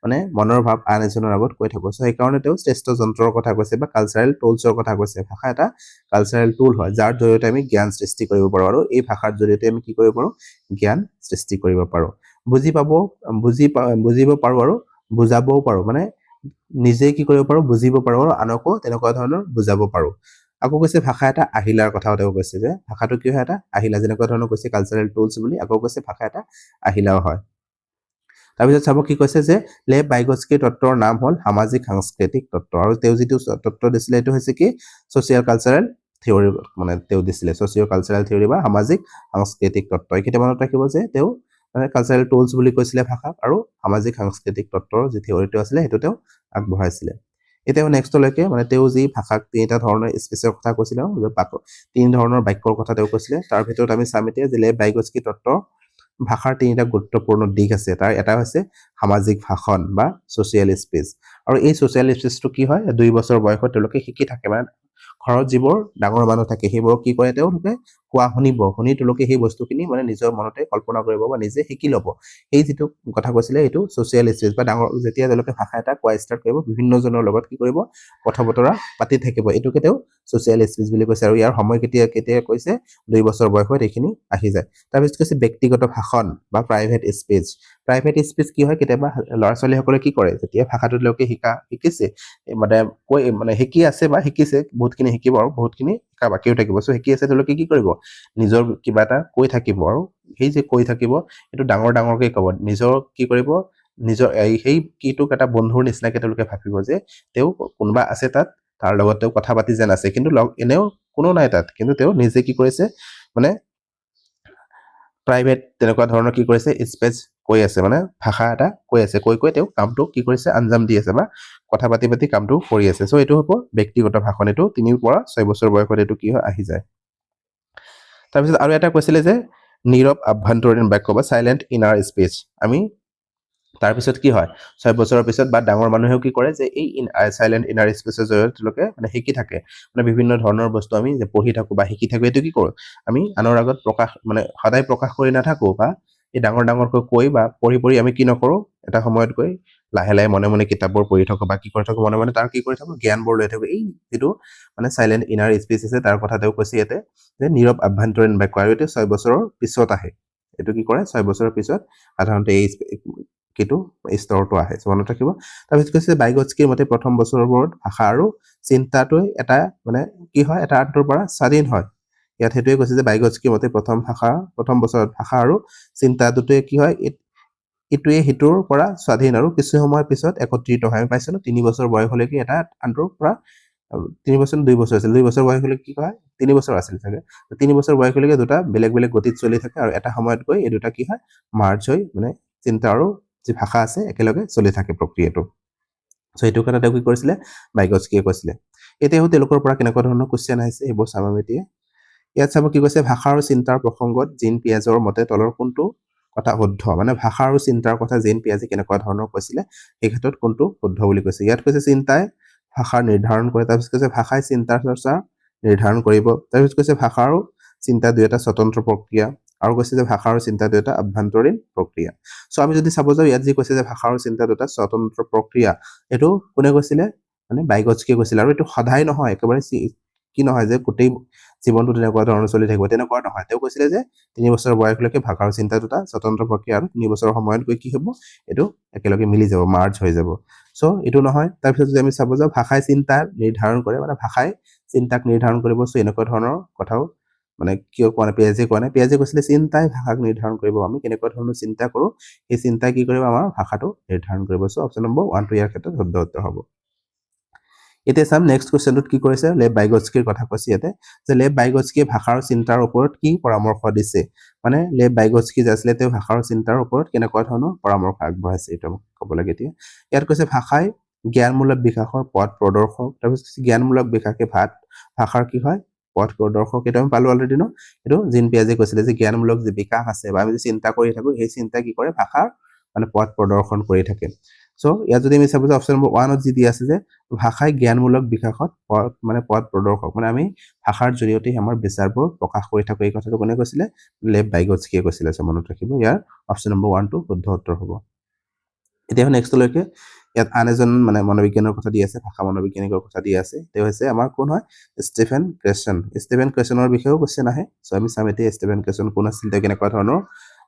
মানে মনৰ ভাৱ আন এজনৰ আগত কৈ থাকো সো সেইকাৰণে তেওঁ শ্ৰেষ্ঠ যন্ত্ৰৰ কথা কৈছে বা কালচাৰেল টুলছৰ কথা কৈছে ভাষা এটা কালচাৰেল টুল হয় যাৰ জৰিয়তে আমি জ্ঞান সৃষ্টি কৰিব পাৰো আৰু এই ভাষাৰ জৰিয়তে আমি কি কৰিব পাৰো জ্ঞান সৃষ্টি কৰিব পাৰো বুজিব পাৰো আৰু বুজাবও পাৰো মানে নিজে কি কৰিব পাৰো বুজিব পাৰো আৰু আনকো তেনেকুৱা ধৰণৰ বুজাব পাৰো আকৌ কৈছে ভাষা এটা আহিলাৰ কথাও তেওঁ কৈছে যে ভাষাটো কি হয় এটা আহিলা যেনেকুৱা ধৰণৰ কৈছে কালচাৰেল টুলছ বুলি আকৌ কৈছে ভাষা এটা আহিলাও হয় তাৰপিছত চাব কি কৈছে যে লেভ বাইগস্কিৰ তত্ত্বৰ নাম হ'ল সামাজিক সাংস্কৃতিক তত্ত্ব আৰু তেওঁ যিটো তত্ত্ব দিছিলে এইটো হৈছে কি ছ'চিয়েল কালচাৰেল থিয়ৰী মানে তেওঁ দিছিলে ছ'চিয়েল কালচাৰেল থিয়ৰী বা সামাজিক সাংস্কৃতিক তত্ত্ব এইকেইটা মনত ৰাখিব যে তেওঁ মানে কালচাৰেল টুলছ বুলি কৈছিলে ভাষাক আৰু সামাজিক সাংস্কৃতিক তত্ত্বৰ যি থিয়ৰীটো আছিলে সেইটো তেওঁ আগবঢ়াইছিলে এতিয়া নেক্সটলৈকে মানে তেওঁ যি ভাষাক 3টা ধৰণৰ স্পেচৰ কথা কৈছিলে 3 ধৰণৰ বাক্যৰ কথা তেওঁ কৈছিলে তাৰ ভিতৰত আমি চাম এতিয়া যে লেভ বাইগস্কি তত্ত্ব ভাষাৰ 3টা গুৰুত্বপূৰ্ণ দিশ আছে তাৰ এটা হৈছে সামাজিক ভাষণ বা ছ'চিয়েল স্পেচ আৰু এই ছ'চিয়েল স্পেচটো কি হয় 2 বছৰ বয়সত তেওঁলোকে শিকি থাকে মানে ঘৰত যিবোৰ ডাঙৰ মানুহ থাকে সেইবোৰক কি কৰে তেওঁলোকে কোৱা শুনি তেওঁলোকে সেই বস্তুখিনি মানে নিজৰ মনতে কল্পনা কৰিব বা নিজে শিকি ল'ব এই যিটো কথা কৈছিলে এইটো ছ'চিয়েল স্পেচ বা ডাঙৰ যেতিয়া তেওঁলোকে ভাষা এটা কোৱা ষ্টাৰ্ট কৰিব বিভিন্নজনৰ লগত কি কৰিব কথা বতৰা পাতি থাকিব এইটোকে তেওঁ ছ'চিয়েল স্পেচ বুলি কৈছে আৰু ইয়াৰ সময় কেতিয়া কৈছে 2 বছৰ বয়সত এইখিনি আহি যায় তাৰপিছত কৈছে ব্যক্তিগত ভাষণ বা প্ৰাইভেট স্পেচ কি হয় কেতিয়াবা ল'ৰা ছোৱালীসকলে কি কৰে যেতিয়া ভাষাটো তেওঁলোকে শিকিছে মানে শিকি আছে বা শিকিছে বহুতখিনি শিকিব আৰু বহুতখিনি শিকা বাকীও থাকিব সো শিকি আছে তেওঁলোকে কি কৰিব নিজৰ কিবা এটা কৈ থাকিব আৰু সেই যে কৈ থাকিব এইটো ডাঙৰকৈ ক'ব নিজৰ কি কৰিব নিজৰ সেই কিটোক এটা বন্ধুৰ নিচিনাকে তেওঁলোকে ভাবিব যে তেওঁ কোনোবা আছে তাত তাৰ লগত তেওঁ কথা পাতি যেন আছে কিন্তু এনেও কোনো নাই তাত কিন্তু তেওঁ নিজে কি কৰিছে মানে প্ৰাইভেট তেনেকুৱা ধৰণৰ কি কৰিছে স্পেচ কৈ আছে মানে ভাষা এটা কৈ আছে কৈ তেওঁ কামটো কি কৰিছে আঞ্জাম দি আছে বা কথা পাতি পাতি কামটো কৰি আছে চ' এইটো হ'ব ব্যক্তিগত ভাষণ এইটো 3 পৰা 6 বছৰ বয়সত এইটো কি হয় আহি যায় তাৰপিছত আৰু এটা কৈছিলে যে নীৰৱ আভ্যন্তৰীণ বাক্য বা চাইলেণ্ট ইনাৰ স্পেচ আমি তাৰপিছত কি হয় 6 বছৰৰ পিছত বা ডাঙৰ মানুহেও কি কৰে যে এই চাইলেণ্ট ইনাৰ স্পেচৰ জৰিয়তে তেওঁলোকে মানে শিকি থাকে মানে বিভিন্ন ধৰণৰ বস্তু আমি যে পঢ়ি থাকো বা শিকি থাকো এইটো কি কৰোঁ আমি আনৰ আগত প্ৰকাশ মানে সদায় প্ৰকাশ কৰি নাথাকো বা এই ডাঙৰকৈ কৈ বা পঢ়ি আমি কি নকৰোঁ এটা সময়ত গৈ লাহে লাহে মনে মনে কিতাপবোৰ পঢ়ি থাকো বা কি কৰি থাকো মনে মনে তাৰ কি কৰি থাকো জ্ঞানবোৰ লৈ থাকো এই যিটো মানে চাইলেণ্ট ইনাৰ স্পেচ আছে তাৰ কথা তেওঁ কৈছে ইয়াতে যে নীৰৱ আভ্যন্তৰীণ বাক্য আৰু এইটো 6 বছৰৰ পিছত আহে এইটো কি কৰে 6 বছৰৰ পিছত সাধাৰণতে এই কিটো স্তৰটো আহে মনত ৰাখিব তাৰপিছত কৈছে বাইগটস্কিৰ মতে প্ৰথম বছৰবোৰত ভাষা আৰু চিন্তাটোৱে এটা মানে কি হয় এটা আনটোৰ পৰা স্বাধীন হয় ইয়াত সেইটোৱে কৈছে যে বাইগটস্কিৰ মতে প্ৰথম বছৰত ভাষা আৰু চিন্তা দুটোৱে কি হয় ইটোৱে সিটোৰ পৰা স্বাধীন আৰু কিছু সময়ৰ পিছত একত্ৰিত হয় আমি পাইছিলো 3 বছৰ বয়সলৈকে এটা আনটোৰ পৰা 3 বছৰ 2 বছৰ আছিল 2 বছৰ বয়সলৈকে কি হয় 3 বছৰ আছিল চাগে 3 বছৰ বয়সলৈকে দুটা বেলেগ বেলেগ গতিত চলি থাকে আৰু এটা সময়ত গৈ এই দুটা কি হয় মাৰ্জ হৈ মানে চিন্তা আৰু যি ভাষা আছে একেলগে চলি থাকে প্ৰক্ৰিয়াটো চ' এইটো কাৰণে তেওঁ কি কৰিছিলে বাইগটস্কিয়ে কৈছিলে এতিয়াও তেওঁলোকৰ পৰা কেনেকুৱা ধৰণৰ কুৱেশ্যন আহিছে এইবোৰ চাম আমি এতিয়া ইয়াত চাব কি কৈছে ভাষা আৰু চিন্তাৰ প্ৰসংগত জিন পিয়াজৰ মতে তলৰ কোনটো কথা শুদ্ধ মানে ভাষা আৰু চিন্তাৰ কথা জিন পিয়াজে কেনেকুৱা ধৰণৰ কৈছিলে এই ক্ষেত্ৰত কোনটো শুদ্ধ বুলি কৈছে ইয়াত কৈছে চিন্তাই ভাষাৰ নিৰ্ধাৰণ কৰে তাৰপিছত কৈছে ভাষাই চিন্তাৰ চৰ্চা নিৰ্ধাৰণ কৰিব তাৰপিছত কৈছে ভাষা আৰু চিন্তা দুয়োটা স্বতন্ত্ৰ প্ৰক্ৰিয়া আৰু কৈছে যে ভাষা আৰু চিন্তা দুয়োটা আভ্যন্তৰীণ প্ৰক্ৰিয়া চ' আমি যদি চাব যাওঁ ইয়াত যি কৈছে যে ভাষা আৰু চিন্তা দুটা স্বতন্ত্ৰ প্ৰক্ৰিয়া এইটো কোনে কৈছিলে মানে বাইগটস্কিয়ে কৈছিলে আৰু এইটো সদায় নহয় একেবাৰে কি নহয় যে গোটেই জীৱনটো তেনেকুৱা ধৰণৰ চলি থাকিব তেনেকুৱা নহয় তেওঁ কৈছিলে যে 3 বছৰ বয়সলৈকে ভাষা আৰু চিন্তা দুটা স্বতন্ত্ৰ প্ৰক্ৰিয়া আৰু 3 বছৰৰ সময়ত গৈ কি হ'ব এইটো একেলগে মিলি যাব মাৰ্জ হৈ যাব চ' এইটো নহয় তাৰপিছত যদি আমি চাব যাওঁ ভাষাই চিন্তা নিৰ্ধাৰণ কৰে মানে ভাষাই চিন্তাক নিৰ্ধাৰণ কৰিব চ' এনেকুৱা ধৰণৰ কথাও মানে কিয় কোৱা নাই পিয়াজে কৈছিলে চিন্তাই ভাষাক নিৰ্ধাৰণ কৰিব আমি কেনেকুৱা ধৰণৰ চিন্তা কৰোঁ এই চিন্তাই কি কৰিব আমাৰ ভাষাটো নিৰ্ধাৰণ কৰিব চ' অপশ্যন নম্বৰ 1 টো ইয়াৰ ক্ষেত্ৰত শুদ্ধ উত্তৰ হ'ব এতিয়া চাম নেক্সট কুৱেশ্যনটোত কি কৰিছে লেভ বাইগটস্কিৰ কথা কৈছে ইয়াতে যে লেভ বাইগটস্কিয়ে ভাষা আৰু চিন্তাৰ ওপৰত কি পৰামৰ্শ দিছে মানে লেভ বাইগটস্কি যে আছিলে তেওঁ ভাষা আৰু চিন্তাৰ ওপৰত কেনেকুৱা ধৰণৰ পৰামৰ্শ আগবঢ়াইছে এইটো মোক ক'ব লাগে এতিয়া ইয়াত কৈছে ভাষাই জ্ঞানমূলক বিকাশৰ পথ প্ৰদৰ্শক তাৰপিছত জ্ঞানমূলক বিকাশে ভাষাৰ কি হয় পথ প্ৰদৰ্শক এইটো আমি পালো অলৰেডি ন এইটো জিন পিয়াজে কৈছিলে যে জ্ঞানমূলক যে বিকাশ আছে বা আমি যে চিন্তা কৰি থাকো সেই চিন্তা কি কৰে ভাষাৰ মানে পথ প্ৰদৰ্শন কৰি থাকে চ' ইয়াত যদি আমি চাব যে অপশ্যন নম্বৰ 1 যি দিয়া আছে যে ভাষাই জ্ঞানমূলক বিকাশত পথ প্ৰদৰ্শক মানে আমি ভাষাৰ জৰিয়তে আমাৰ বিচাৰবোৰ প্ৰকাশ কৰি থাকো এই কথাটো কোনে কৈছিলে লেভ বাইগটস্কিয়ে কৈছিলে মনত ৰাখিব ইয়াৰ অপশ্যন নম্বৰ 1 টো শুদ্ধ উত্তৰ হ'ব এতিয়া নেক্সটলৈকে ইয়াত আন এজন মানে মনোবিজ্ঞানৰ কথা দি আছে ভাষা মনোবিজ্ঞানিকৰ কথা দি আছে তেওঁ হৈছে আমাৰ কোন হয় ষ্টিফেন ক্ৰেচনৰ বিষয়েও কুৱেশ্যন আহে চ' আমি চাম এতিয়া ষ্টিফেন ক্ৰেচন কোন আছিল তেওঁ কেনেকুৱা ধৰণৰ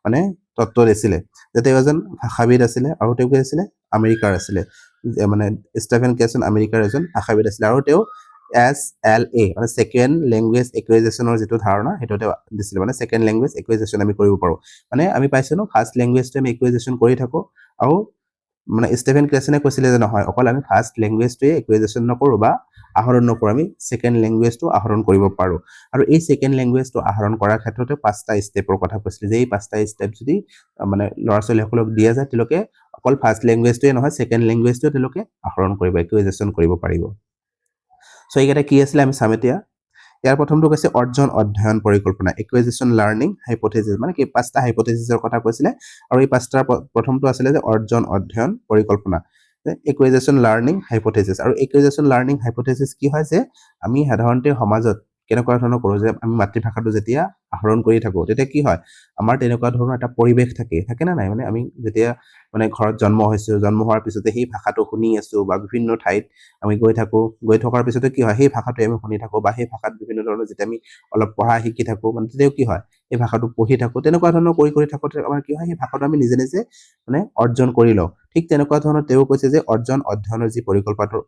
মানে তত্ত্ব দিছিলে যে তেওঁ এজন ভাষাবিদ আছিলে আৰু তেওঁ কি আছিলে আমেৰিকাৰ আছিলে মানে ষ্টিফেন ক্ৰেচন আমেৰিকাৰ এজন ভাষাবিদ আছিলে আৰু তেওঁ SLA মানে ছেকেণ্ড লেংগুৱেজ একুইজিশ্যনৰ যিটো ধাৰণা সেইটো তেওঁ দিছিলে মানে ছেকেণ্ড লেংগুৱেজ একুইজিশ্যন আমি কৰিব পাৰোঁ মানে আমি পাইছোঁ ন ফাৰ্ষ্ট লেংগুৱেজটো আমি একুইজিশ্যন কৰি থাকোঁ আৰু মানে ষ্টিফেন ক্ৰেচনে কৈছিলে যে নহয় অকল আমি ফাৰ্ষ্ট লেংগুৱেজটোৱে একুইজিশ্যন নকৰোঁ বা আহৰণ নকৰোঁ আমি ছেকেণ্ড লেংগুৱেজটো আহৰণ কৰিব পাৰোঁ আৰু এই ছেকেণ্ড লেংগুৱেজটো আহৰণ কৰাৰ ক্ষেত্ৰতে 5টা ষ্টেপৰ কথা কৈছিলে যে এই 5টা ষ্টেপ যদি মানে ল'ৰা ছোৱালীসকলক দিয়া যায় তেওঁলোকে অকল ফাৰ্ষ্ট লেংগুৱেজটোৱে নহয় ছেকেণ্ড লেংগুৱেজটোৱে তেওঁলোকে আহৰণ কৰিব একুইজিশ্যন কৰিব পাৰিব চ' এইকেইটা কি আছিলে আমি চাম এতিয়া ইয়াৰ প্ৰথমটো কৈছে অৰ্জন অধ্যয়ন পৰিকল্পনা একুইজিশ্যন লাৰ্ণিং হাইপথেচিছ মানে কি 5টা হাইপথেচিছৰ কথা কৈছিলে আৰু এই 5টাৰ প্ৰথমটো আছিলে যে অৰ্জন অধ্যয়ন পৰিকল্পনা একুইজিশ্যন লাৰ্ণিং হাইপথেচিছ আৰু একুইজিশ্যন লাৰ্ণিং হাইপথেচিছ কি হয় যে আমি সাধাৰণতে সমাজত কেনেকুৱা ধৰণৰ কৰোঁ যে আমি মাতৃভাষাটো যেতিয়া আহৰণ কৰি থাকোঁ তেতিয়া কি হয় আমাৰ তেনেকুৱা ধৰণৰ এটা পৰিৱেশ থাকে না নাই মানে আমি যেতিয়া মানে ঘৰত জন্ম হৈছোঁ জন্ম হোৱাৰ পিছতে সেই ভাষাটো শুনি আছোঁ বা বিভিন্ন ঠাইত আমি গৈ থকাৰ পিছতে কি হয় সেই ভাষাটোৱে আমি শুনি থাকোঁ বা সেই ভাষাত বিভিন্ন ধৰণৰ যেতিয়া আমি অলপ পঢ়া শিকি থাকোঁ মানে তেতিয়াও কি হয় এই ভাষাটো পঢ়ি থাকোঁ তেনেকুৱা ধৰণৰ কৰি থাকোঁতে আমাৰ কি হয় সেই ভাষাটো আমি নিজে মানে অৰ্জন কৰি লওঁ ঠিক তেনেকুৱা ধৰণৰ তেওঁ কৈছে যে অৰ্জন অধ্যয়নৰ যি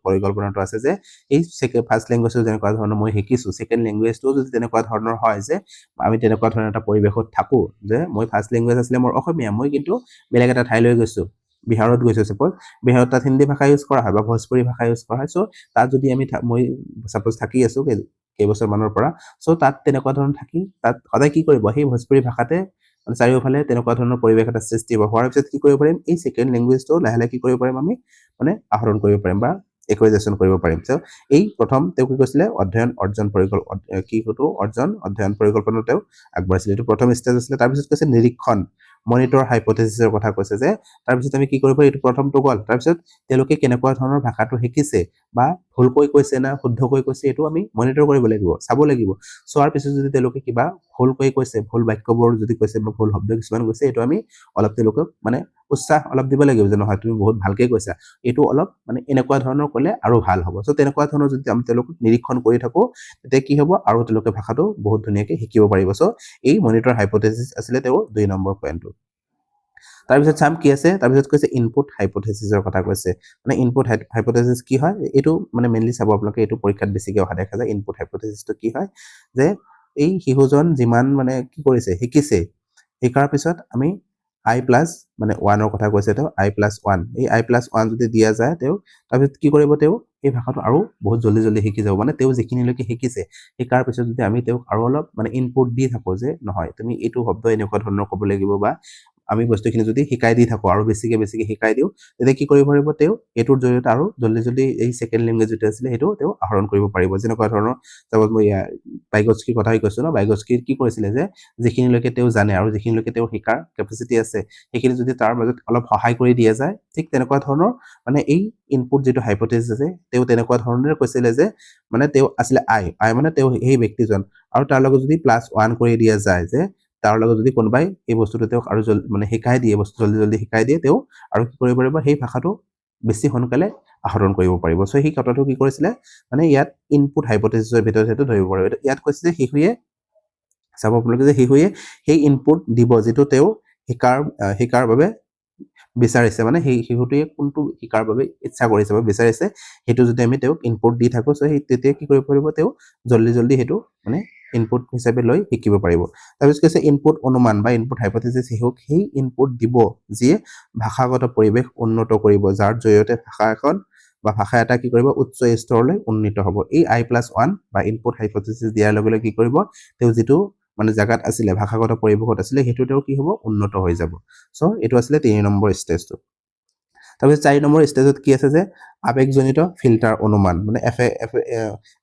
পৰিকল্পনাটো আছে যে এই ফাৰ্ষ্ট লেংগুৱেজটো যেনেকুৱা ধৰণৰ মই শিকিছোঁ ছেকেণ্ড লেংগুৱেজটোও যদি তেনেকুৱা ধৰণৰ হয় যে আমি তেনেকুৱা ধৰণৰ এটা পৰিৱেশত থাকোঁ যে মই ফাৰ্ষ্ট লেংগুৱেজ আছিলে মোৰ অসমীয়া মই কিন্তু বেলেগ এটা ঠাইলৈ গৈছোঁ বিহাৰত গৈছোঁ ছাপ'জ বিহাৰত তাত হিন্দী ভাষা ইউজ কৰা হয় বা ভোজপুৰী ভাষা ইউজ কৰা হয় চ' তাত যদি মই ছাপ'জ থাকি আছোঁ কেইবছৰমানৰ পৰা চ' তাত তেনেকুৱা ধৰণৰ থাকি তাত সদায় কি কৰিব সেই ভোজপুৰী ভাষাতে মানে চাৰিওফালে তেনেকুৱা ধৰণৰ পৰিৱেশ এটা সৃষ্টি হ'ব হোৱাৰ পিছত কি কৰিব পাৰিম এই ছেকেণ্ড লেংগুৱেজটো লাহে লাহে কি কৰিব পাৰিম আমি মানে আহৰণ কৰিব পাৰিম বা একুইজিশ্যন কৰিব পাৰিম চ' এই প্ৰথম তেওঁ কি কৈছিলে অধ্যয়ন অধ্যয়ন পৰিকল্পনা তেওঁ আগবঢ়াইছিলে এইটো প্ৰথম ষ্টেজ আছিলে তাৰপিছত কৈছে নিৰীক্ষণ মনিটৰ হাইপথেচিছৰ কথা কৈছে যে তাৰপিছত আমি কি কৰিব এইটো প্ৰথমটো গ'ল তাৰপিছত তেওঁলোকে কেনেকুৱা ধৰণৰ ভাষাটো শিকিছে বা ভুলকৈ কৈছে না শুদ্ধকৈ কৈছে এইটো আমি মনিটৰ কৰিব লাগিব চাব লাগিব চোৱাৰ পিছত যদি তেওঁলোকে কিবা ভুলকৈ কৈছে ভুল বাক্যবোৰ যদি কৈছে বা ভুল শব্দ কিছুমান কৈছে এইটো আমি অলপ তেওঁলোকক মানে উৎসাহ অলপ দিব লাগিব যে নহয় তুমি বহুত ভালকৈ কৈছা এইটো অলপ মানে এনেকুৱা ধৰণৰ ক'লে আৰু ভাল হ'ব চ' তেনেকুৱা ধৰণৰ যদি আমি তেওঁলোকক নিৰীক্ষণ কৰি থাকোঁ তেতিয়া কি হ'ব আৰু তেওঁলোকে ভাষাটো বহুত ধুনীয়াকৈ শিকিব পাৰিব চ' এই মনিটৰ হাইপথেচিছ আছিলে তেওঁৰ 2 নম্বৰ পইণ্টটো তাৰপিছত চাম কি আছে তাৰপিছত কৈছে ইনপুট হাইপথেচিছৰ কথা কৈছে মানে ইনপুট হাইপথেচিছ কি হয় এইটো মানে মেইনলি চাব আপোনালোকে এইটো পৰীক্ষাত বেছিকৈ অহা দেখা যায় ইনপুট হাইপথেচিছটো কি হয় যে এই শিশুজন যিমান মানে কি কৰিছে শিকিছে শিকাৰ পিছত আমি I+ মানে 1ৰ কথা কৈছে তেওঁ I+1 এই I+1 যদি দিয়া যায় তেওঁ তাৰপিছত কি কৰিব তেওঁ এই ভাষাটো আৰু বহুত জলদি শিকি যাব মানে তেওঁ যিখিনিলৈকে শিকিছে শিকাৰ পিছত যদি আমি তেওঁক আৰু অলপ মানে ইনপুট দি থাকোঁ যে নহয় তুমি এইটো শব্দ এনেকুৱা ধৰণৰ ক'ব লাগিব বা আমি বস্তুখিনি যদি শিকাই দি থাকোঁ আৰু বেছিকৈ শিকাই দিওঁ তেতিয়া কি কৰিব পাৰিব তেওঁ এইটোৰ জৰিয়তে আৰু জলদি এই ছেকেণ্ড লেংগুৱেজ যিটো আছিলে সেইটো তেওঁ আহৰণ কৰিব পাৰিব যেনেকুৱা ধৰণৰ তাৰপৰা মই বাইগস্কিৰ কথাই কৈছোঁ ন বাইগস্কিৰ কি কৰিছিলে যে যিখিনিলৈকে তেওঁ জানে আৰু যিখিনিলৈকে তেওঁ শিকাৰ কেপাচিটি আছে সেইখিনি যদি তাৰ মাজত অলপ সহায় কৰি দিয়া যায় ঠিক তেনেকুৱা ধৰণৰ মানে এই ইনপুট যিটো হাইপথেচিছ আছে তেওঁ তেনেকুৱা ধৰণেৰে কৈছিলে যে মানে তেওঁ আছিলে আই মানে তেওঁ সেই ব্যক্তিজন আৰু তাৰ লগত যদি +1 কৰি দিয়া যায় যে তাৰ লগত যদি কোনোবাই এই বস্তুটো তেওঁক আৰু মানে শিকাই দিয়ে বস্তু জলদি শিকাই দিয়ে তেওঁ আৰু কি কৰিব পাৰিব সেই ভাষাটো বেছি সোনকালে আহৰণ কৰিব পাৰিব চ' সেই কথাটো কি কৰিছিলে মানে ইয়াত ইনপুট হাইপথেচিছৰ ভিতৰত সেইটো ধৰিব পাৰিব ইয়াত কৈছে যে শিশুৱে চাব আপোনালোকে যে শিশুৱে সেই ইনপুট দিব যিটো তেওঁ শিকাৰ বাবে বিচাৰিছে মানে সেই শিশুটোৱে কোনটো শিকাৰ বাবে ইচ্ছা কৰিছে বা বিচাৰিছে সেইটো যদি আমি তেওঁক ইনপুট দি থাকোঁ চ' সেই তেতিয়া কি কৰিব পাৰিব তেওঁ জলদি সেইটো মানে ইনপুট হিচাপে লৈ শিকিব পাৰিব তাৰপিছত কৈছে ইনপুট অনুমান বা ইনপুট হাইপথেচিছ শিশুক সেই ইনপুট দিব যিয়ে ভাষাগত পৰিৱেশ উন্নত কৰিব যাৰ জৰিয়তে ভাষা এখন বা ভাষা এটা কি কৰিব উচ্চ স্তৰলৈ উন্নীত হ'ব এই I+1 বা ইনপুট হাইপথেচিছ দিয়াৰ লগে লগে কি কৰিব তেওঁ যিটো মানে জাগাত আছিলে ভাষাগত পৰিৱেশত আছিলে সেইটো তেওঁ কি হ'ব উন্নত হৈ যাব চ' এইটো আছিলে 3 নম্বৰ ষ্টেজটো তাৰপিছত 4 নম্বৰ ষ্টেজত কি আছে যে আৱেগজনিত ফিল্টাৰ অনুমান মানে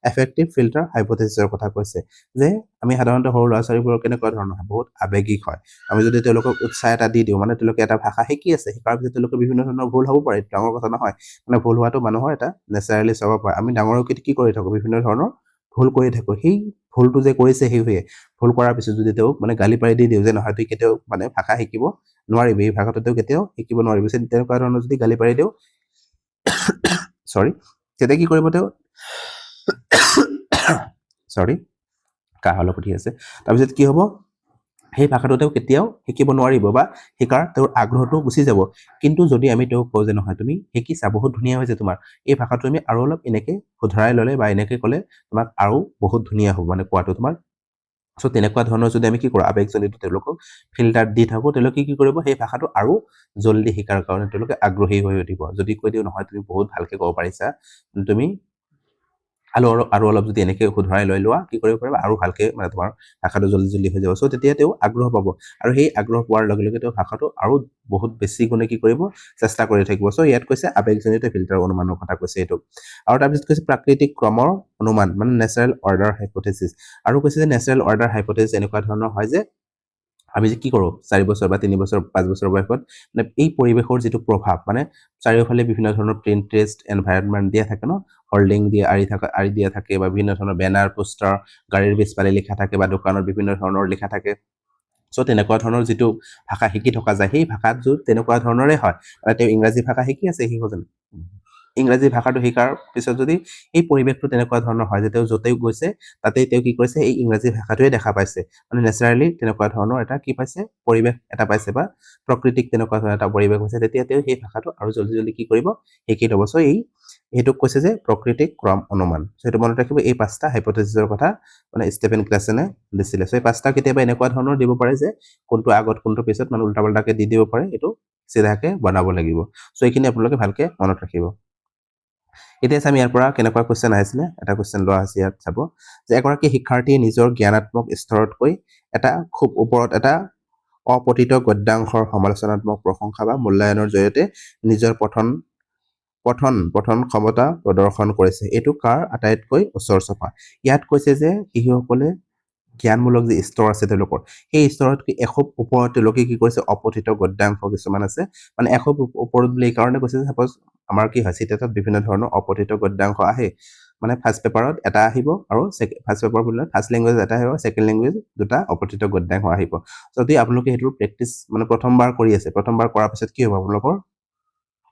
এফেক্টিভ ফিল্টাৰ হাইপথেচিছৰ কথা কৈছে যে আমি সাধাৰণতে সৰু ল'ৰা ছোৱালীবোৰৰ কেনেকুৱা ধৰণৰ হয় বহুত আৱেগিক হয় আমি যদি তেওঁলোকক উৎসাহ এটা দি দিওঁ মানে তেওঁলোকে এটা ভাষা শিকি আছে শিকাৰ পিছত তেওঁলোকৰ বিভিন্ন ধৰণৰ ভুল হ'ব পাৰে ডাঙৰ কথা নহয় মানে ভুল হোৱাটো মানুহৰ এটা নেচাৰেলি স্বভাৱ হয় আমি ডাঙৰকৈ কি কৰি থাকোঁ বিভিন্ন ধৰণৰ ভুল কৰি থাকোঁ সেই ভুলটো যে কৰিছে শিশুৱে ভুল কৰাৰ পিছত যদি তেওঁক মানে গালি পাৰি দি দিওঁ যে নহয় তুই কেতিয়াও মানে ভাষা শিকিব নোৱাৰিবি এই ভাষাটো তেওঁ কেতিয়াও শিকিব নোৱাৰিবি তেনেকুৱা ধৰণৰ যদি গালি পাৰি দিওঁ চৰি তেতিয়া কি কৰিব তেওঁ চৰি কাহ অলপ উঠি আছে তাৰপিছত কি হ'ব সেই ভাষাটো তেওঁ কেতিয়াও শিকিব নোৱাৰিব বা শিকাৰ তেওঁৰ আগ্ৰহটো গুচি যাব কিন্তু যদি আমি তেওঁক কওঁ যে নহয় তুমি শিকিছা বহুত ধুনীয়া হৈছে তোমাৰ এই ভাষাটো তুমি আৰু অলপ এনেকৈ শুধৰাই ল'লে বা এনেকৈ ক'লে তোমাক আৰু বহুত ধুনীয়া হ'ব মানে কোৱাটো তোমাৰ চ' তেনেকুৱা ধৰণৰ যদি আমি কি কৰোঁ আৱেগজনিত তেওঁলোকক ফিল্টাৰ দি থাকোঁ তেওঁলোকে কি কৰিব সেই ভাষাটো আৰু জলদি শিকাৰ কাৰণে তেওঁলোকে আগ্ৰহী হৈ উঠিব যদি কৈ দিওঁ নহয় তুমি বহুত ভালকৈ ক'ব পাৰিছা তুমি আৰু অলপ যদি এনেকৈ শুধৰাই লৈ লোৱা কি কৰিব পাৰিবা আৰু ভালকৈ মানে তোমাৰ ভাষাটো জলদি হৈ যাব চ' তেতিয়া তেওঁ আগ্ৰহ পাব আৰু সেই আগ্ৰহ পোৱাৰ লগে লগে তেওঁ ভাষাটো আৰু বহুত বেছি গুণে কি কৰিব চেষ্টা কৰি থাকিব চ' ইয়াত কৈছে আৱেগজনিত ফিল্টাৰ অনুমানৰ কথা কৈছে এইটো আৰু তাৰপিছত কৈছে প্ৰাকৃতিক ক্ৰমৰ অনুমান মানে নেচাৰেল অৰ্ডাৰ হাইপথেচিছ আৰু কৈছে যে নেচাৰেল অৰ্ডাৰ হাইপথেচিছ এনেকুৱা ধৰণৰ হয় যে আমি যে কি কৰোঁ 4 বছৰ বা 3 বছৰ 5 বছৰ বয়সত মানে এই পৰিৱেশৰ যিটো প্ৰভাৱ মানে চাৰিওফালে বিভিন্ন ধৰণৰ প্ৰিণ্টেষ্ট এনভাইৰনমেণ্ট দিয়া থাকে ন হল্ডিং দিয়ে আৰি দিয়া থাকে বা বিভিন্ন ধৰণৰ বেনাৰ পোষ্টাৰ গাড়ীৰ পিছফালে লিখা থাকে বা দোকানৰ বিভিন্ন ধৰণৰ লিখা থাকে চ' তেনেকুৱা ধৰণৰ যিটো ভাষা শিকি থকা যায় সেই ভাষাটো তেনেকুৱা ধৰণৰে হয় মানে তেওঁ ইংৰাজী ভাষা শিকি আছে শিশুজনে ইংৰাজী ভাষাটো শিকাৰ পিছত যদি এই পৰিৱেশটো তেনেকুৱা ধৰণৰ হয় যে তেওঁ য'তেই গৈছে তাতেই তেওঁ কি কৰিছে এই ইংৰাজী ভাষাটোৱে দেখা পাইছে মানে নেচাৰেলি তেনেকুৱা ধৰণৰ এটা কি পাইছে পৰিৱেশ এটা পাইছে বা প্ৰকৃতিক তেনেকুৱা ধৰণৰ এটা পৰিৱেশ হৈছে তেতিয়া তেওঁ সেই ভাষাটো আৰু জলদি কি কৰিব শিকি ল'ব চ' এইটোক কৈছে যে প্ৰকৃতিক ক্ৰম অনুমান চ' সেইটো মনত ৰাখিব এই 5টা হাইপথেচিছৰ কথা মানে ষ্টিফেন ক্লাছেনে দিছিলে চ' এই 5টা কেতিয়াবা এনেকুৱা ধৰণৰ দিব পাৰে যে কোনটো আগত কোনটো পিছত মানে উল্টা পাল্টাকৈ দি দিব পাৰে এইটো চিধাকৈ বনাব লাগিব চ' এইখিনি আপোনালোকে ভালকৈ মনত ৰাখিব এতিয়া আমি ইয়াৰ পৰা কেনেকুৱা কুৱেশ্যন আহিছিলে এটা কুৱেশ্যন লোৱা হৈছে ইয়াত চাব যে এগৰাকী শিক্ষাৰ্থীয়ে নিজৰ জ্ঞানাত্মক স্তৰতকৈ এটা খুব ওপৰত এটা অপঠিত গদ্যাংশৰ সমালোচনাত্মক প্ৰশংসা বা মূল্যায়নৰ জৰিয়তে নিজৰ পঠন ক্ষমতা প্ৰদৰ্শন কৰিছে। এইটো কাৰ আটাইতকৈ ওচৰ চপা? ইয়াত কৈছে যে শিশুসকলে জ্ঞানমূলক যি স্তৰ আছে তেওঁলোকৰ, সেই স্তৰতকৈ এখোপ ওপৰত তেওঁলোকে কি কৰিছে, অপঠিত গদ্যাংশ কিছুমান আছে, মানে এখোপ ওপৰত বুলি এই কাৰণে কৈছে যে চাপ'জ আমাৰ কি হয় চিটেটত বিভিন্ন ধৰণৰ অপঠিত গদ্যাংশ আহে, মানে ফাৰ্ষ্ট পেপাৰত এটা আহিব আৰু ফাৰ্ষ্ট পেপাৰ বুলি ফাৰ্ষ্ট লেংগুৱেজ এটা আহিব, ছেকেণ্ড লেংগুৱেজ দুটা অপঠিত গদ্যাংশ আহিব। যদি আপোনালোকে সেইটোৰ প্ৰেক্টিচ মানে প্ৰথমবাৰ কৰি আছে, প্ৰথমবাৰ কৰাৰ পিছত কি হ'ব আপোনালোকৰ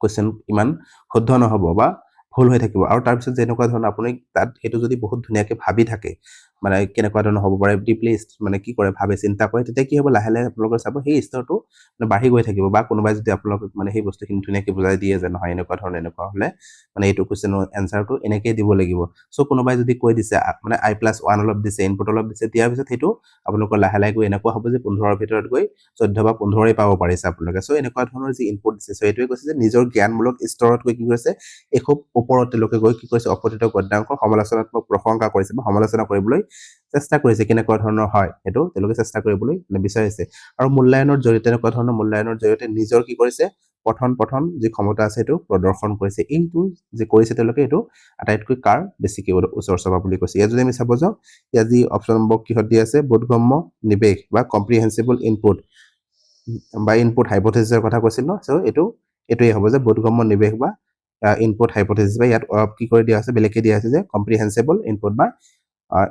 কুৱেশ্যন ইমান শুদ্ধ নহ'ব বা ভুল হৈ থাকিব। আৰু তাৰপিছত যেনেকুৱা ধৰণৰ আপুনি তাত সেইটো যদি বহুত ধুনীয়াকৈ ভাবি থাকে, মানে কেনেকুৱা ধৰণৰ হ'ব পাৰে ডিপলি মানে কি কৰে ভাবে চিন্তা কৰে, তেতিয়া কি হ'ব লাহে লাহে আপোনালোকৰ চাব সেই স্তৰটো মানে বাঢ়ি গৈ থাকিব। বা কোনোবাই যদি আপোনালোকক মানে সেই বস্তুখিনি ধুনীয়াকৈ বুজাই দিয়ে যে নহয় এনেকুৱা ধৰণৰ এনেকুৱা হ'লে মানে এইটো কুৱেশ্যনৰ এনচাৰটো এনেকেই দিব লাগিব। চ' কোনোবাই যদি কৈ দিছে মানে I+1 অলপ দিছে, ইনপুট অলপ দিছে, দিয়াৰ পিছত সেইটো আপোনালোকৰ লাহে লাহে গৈ এনেকুৱা হ'ব যে 15ৰ ভিতৰত গৈ 14 বা 15ই পাব পাৰিছে আপোনালোকে। চ' এনেকুৱা ধৰণৰ যি ইনপুট দিছে, চ' এইটোৱে কৈছে যে নিজৰ জ্ঞানমূলক স্তৰত গৈ কি কৰিছে, এখোপ ওপৰত তেওঁলোকে গৈ কি কৰিছে, অপঠিত গদ্যাংশৰ সমালোচনাত্মক প্ৰশংসা কৰিছে বা সমালোচনা কৰিবলৈ চেষ্টা কৰিছে, কেনেকুৱা ধৰণৰ হয় সেইটো তেওঁলোকে চেষ্টা কৰিবলৈ মানে বিচাৰিছে। আৰু মূল্যায়নৰ জৰিয়তে এনেকুৱা ধৰণৰ মূল্যায়নৰ জৰিয়তে নিজৰ কি কৰিছে, পঠন যি ক্ষমতা আছে সেইটো প্ৰদৰ্শন কৰিছে। এইটো যে কৰিছে তেওঁলোকে এইটো আটাইতকৈ কাৰ বেছিকৈ ওচৰ চপা বুলি কৈছে। ইয়াত যদি আমি চাব যাওঁ, ইয়াত যি অপশ্যন নম্বৰ কিহত দিয়া আছে, বোধগম্য নিৱেশ বা কম্প্ৰিহেনচিবল ইনপুট বা ইনপুট হাইপথেচিছৰ কথা কৈছিল ন, চ' এইটোৱে হ'ব যে বোধগম্য নিৱেশ বা ইনপুট হাইপথেচিছ, বা ইয়াত কি কৰি দিয়া আছে, বেলেগকৈ দিয়া আছে যে কম্প্ৰিহেনচিবল ইনপুট বা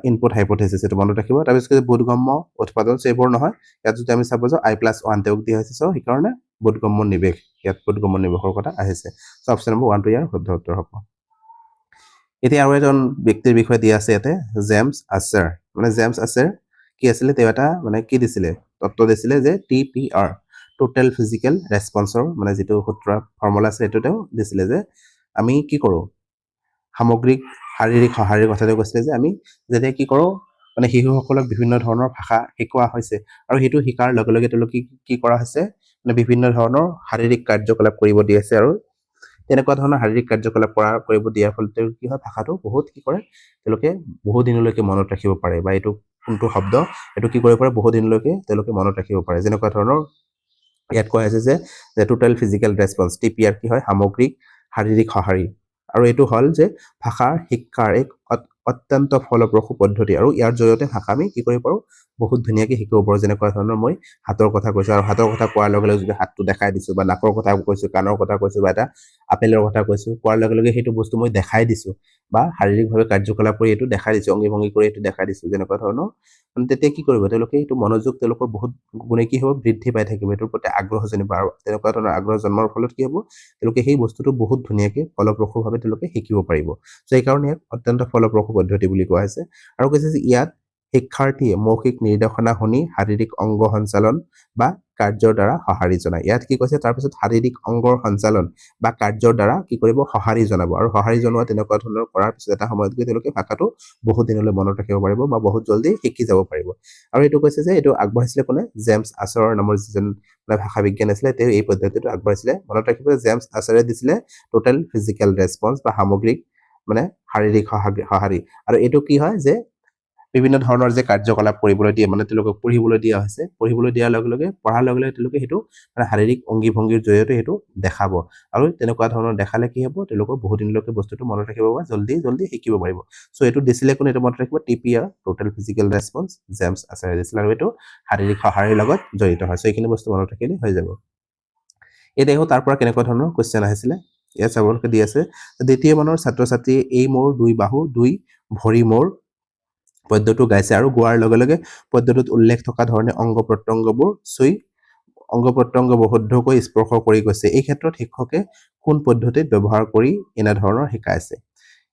ইনপুট হাইপথেচিছ, এইটো মনত ৰাখিব। তাৰপিছত বোধগম্য উৎপাদন, এইবোৰ নহয়। ইয়াত যদি আমি চাব যাওঁ I+1 তেওঁক দিয়া হৈছে, চ' সেইকাৰণে বোধগম্য নিৱেশ, ইয়াত বোধগম্য নিৱেশৰ কথা আহিছে। চ' অপশ্যন নম্বৰ 1টো ইয়াৰ শুদ্ধ উত্তৰ হ'ব। এতিয়া আৰু এজন ব্যক্তিৰ বিষয়ে দিয়া আছে ইয়াতে, জেমছ আশ্বাৰ। মানে জেমছ আশ্বাৰ কি আছিলে, তেওঁ এটা মানে কি দিছিলে, তত্ত্ব দিছিলে যে TPR টোটেল ফিজিকেল ৰেছপন্সৰ মানে যিটো সূত্ৰ ফৰ্মুলা আছে সেইটো তেওঁ দিছিলে যে আমি কি কৰোঁ, সামগ্ৰিক শাৰীৰিক সঁহাৰিৰ কথাটো কৈছিলে যে আমি যেতিয়া কি কৰোঁ, মানে শিশুসকলক বিভিন্ন ধৰণৰ ভাষা শিকোৱা হৈছে, আৰু সেইটো শিকাৰ লগে লগে তেওঁলোকে কি কৰা হৈছে, মানে বিভিন্ন ধৰণৰ শাৰীৰিক কাৰ্যকলাপ কৰিব দি আছে, আৰু তেনেকুৱা ধৰণৰ শাৰীৰিক কাৰ্যকলাপ কৰিব দিয়াৰ ফলত তেওঁলোকে কি হয়, ভাষাটো বহুত কি কৰে, তেওঁলোকে বহু দিনলৈকে মনত ৰাখিব পাৰে, বা এইটো কোনটো শব্দ এইটো কি কৰিব পাৰে, বহু দিনলৈকে তেওঁলোকে মনত ৰাখিব পাৰে। যেনেকুৱা ধৰণৰ ইয়াত কোৱা হৈছে যে টোটেল ফিজিকেল ৰেছপন্স, TPR কি হয়, সামগ্ৰিক শাৰীৰিক সঁহাৰি, আৰু এইটো হ'ল যে ভাষাৰ শিক্ষাৰ এক অত্যন্ত ফলপ্ৰসূ পদ্ধতি, আৰু ইয়াৰ জৰিয়তে ভাষা আমি কি কৰিব পাৰোঁ, বহুত ধুনীয়াকৈ শিকিব পাৰোঁ। যেনেকুৱা ধৰণৰ মই হাতৰ কথা কৈছোঁ, আৰু হাতৰ কথা কোৱাৰ লগে লগে যদি হাতটো দেখাই দিছোঁ, বা নাকৰ কথা কৈছোঁ, কাণৰ কথা কৈছোঁ, বা এটা আপেলৰ কথা কৈছোঁ, কোৱাৰ লগে লগে সেইটো বস্তু মই দেখাই দিছোঁ, বা শাৰীৰিকভাৱে কাৰ্যকলাপ কৰি এইটো দেখাই দিছোঁ, অংগী ভংগী কৰি এইটো দেখাই দিছোঁ, যেনেকুৱা ধৰণৰ মানে তেতিয়া কি কৰিব তেওঁলোকে, এইটো মনোযোগ তেওঁলোকৰ বহুত গুণে কি হ'ব, বৃদ্ধি পাই থাকিব, এইটোৰ প্ৰতি আগ্ৰহ জনিব, আৰু তেনেকুৱা ধৰণৰ আগ্ৰহ জন্মৰ ফলত কি হ'ব, তেওঁলোকে সেই বস্তুটো বহুত ধুনীয়াকৈ ফলপ্ৰসূভাৱে তেওঁলোকে শিকিব পাৰিব। চ' সেইকাৰণে ইয়াক অত্যন্ত ফলপ্ৰসূ পদ্ধতি বুলি কোৱা হৈছে। আৰু কৈছে যে ইয়াত শিক্ষাৰ্থীয়ে মৌখিক নিৰ্দেশনা শুনি শাৰীৰিক অংগ সঞ্চালন বা কাৰ্যৰ দ্বাৰা সঁহাৰি জনায়। ইয়াত কি কৈছে, তাৰপিছত শাৰীৰিক অংগৰ সঞ্চালন বা কাৰ্যৰ দ্বাৰা কি কৰিব, সঁহাৰি জনাব, আৰু সঁহাৰি জনোৱা তেনেকুৱা ধৰণৰ কৰাৰ পিছত এটা সময়ত গৈ তেওঁলোকে ভাষাটো বহুত দিনলৈ মনত ৰাখিব পাৰিব, বা বহুত জলদি শিকি যাব পাৰিব। আৰু এইটো কৈছে যে এইটো আগবঢ়াইছিলে কোনে, জেমছ আশ্বাৰ নামৰ যিজন মানে ভাষা বিজ্ঞানী আছিলে, তেওঁ এই পদ্ধতিটো আগবঢ়াইছিলে। মনত ৰাখিব যে জেমছ আশ্বাৰে দিছিলে টোটেল ফিজিকেল ৰেছপন্স বা সামগ্ৰিক মানে শাৰীৰিক সঁহাৰি, আৰু এইটো কি হয় যে বিভিন্ন ধৰণৰ যে কাৰ্যকলাপ কৰিবলৈ দিয়ে, মানে তেওঁলোকক পঢ়িবলৈ দিয়া হৈছে, পঢ়িবলৈ দিয়াৰ লগে লগে পঢ়াৰ লগে লগে তেওঁলোকে সেইটো মানে শাৰীৰিক অংগী ভংগীৰ জৰিয়তে সেইটো দেখাব, আৰু তেনেকুৱা ধৰণৰ দেখালে কি হ'ব, তেওঁলোকৰ বহুত দিনলৈকে বস্তুটো মনত ৰাখিব বা জলদি শিকিব পাৰিব। চ' এইটো দিছিলে কোনে, এইটো মনত ৰাখিব, TPR total physical response, James আশ্বাৰে দিছিলে, আৰু এইটো শাৰীৰিক সঁহাৰিৰ লগত জড়িত হয়। চ' এইখিনি বস্তু মনত ৰাখিলে হৈ যাব। এই দেখো তাৰ পৰা কেনেকুৱা ধৰণৰ কুৱেশ্যন আহিছিলে, ইয়াত চাবলৈ দি আছে, দ্বিতীয় মানৰ ছাত্ৰ ছাত্ৰীয়ে এই মোৰ দুই বাহু দুই ভৰি মোৰ পদ্যটো গাইছে, আৰু গোৱাৰ লগে লগে পদ্যটোত উল্লেখ থকা ধৰণে অংগ প্ৰত্যংগবোৰ শুদ্ধকৈ স্পৰ্শ কৰি গৈছে। এই ক্ষেত্ৰত শিক্ষকে কোন পদ্ধতিত ব্যৱহাৰ কৰি এনেধৰণৰ শিকাইছে?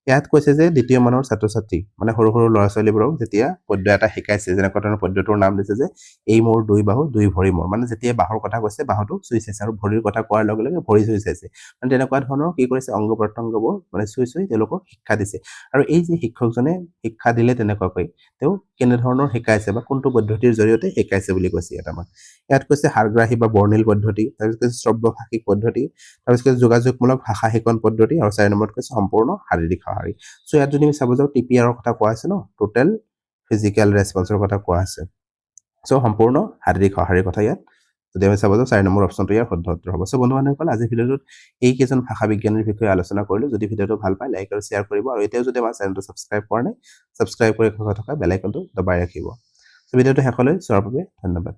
ইয়াত কৈছে যে দ্বিতীয় মানৰ ছাত্ৰ ছাত্ৰী মানে সৰু সৰু ল'ৰা ছোৱালীবোৰক যেতিয়া পদ্য এটা শিকাইছে, যেনেকুৱা ধৰণৰ পদ্যটোৰ নাম দিছে যে এই মোৰ দুই বাহু দুই ভৰি মোৰ, মানে যেতিয়া বাহুৰ কথা কৈছে বাহুটো চুই চাইছে, আৰু ভৰিৰ কথা কোৱাৰ লগে লগে ভৰি চুই চাইছে, মানে তেনেকুৱা ধৰণৰ কি কৰিছে, অংগ প্ৰত্যংগবোৰ মানে চুই তেওঁলোকক শিক্ষা দিছে। আৰু এই যে শিক্ষকজনে শিক্ষা দিলে তেনেকুৱাকৈ তেওঁ কেনেধৰণৰ শিকাইছে বা কোনটো পদ্ধতিৰ জৰিয়তে শিকাইছে বুলি কৈছে ইয়াত আমাক। ইয়াত কৈছে হাৰগ্ৰাহী বা বৰ্ণিল পদ্ধতি, তাৰপিছত কৈছে শ্ৰব্যভাষিক পদ্ধতি, তাৰপিছত কৈছে যোগাযোগমূলক ভাষা শিকন পদ্ধতি, আৰু 4 নম্বৰত কৈছে সম্পূৰ্ণ শাৰীৰিক সঁহাৰি। চ' ইয়াত যদি আমি চাব যাওঁ, TPRৰ কথা কোৱা আছে ন, টোটেল ফিজিকেল ৰেছপন্সৰ কথা কোৱা আছে, চ' সম্পূৰ্ণ শাৰীৰিক সঁহাৰিৰ কথা ইয়াত যদি আমি চাব যাওঁ 4 নম্বৰ অপশ্যনটো ইয়াৰ শুদ্ধ উত্তৰ হ'ব। চ' বন্ধু বান্ধৱীসকল আজিৰ ভিডিঅ'টোত এইকেইজন ভাষা বিজ্ঞানীৰ বিষয়ে আলোচনা কৰিলোঁ। যদি ভিডিঅ'টো ভাল পায় লাইক আৰু শ্বেয়াৰ কৰিব আৰু এতিয়াও যদি আমাৰ চেনেলটো ছাবস্ক্ৰাইব কৰা নাই ছাবস্ক্ৰাইব কৰি থকা বেল আইকনটো দবাই ৰাখিব। চ' ভিডিঅ'টো শেষলৈ চোৱাৰ বাবে ধন্যবাদ।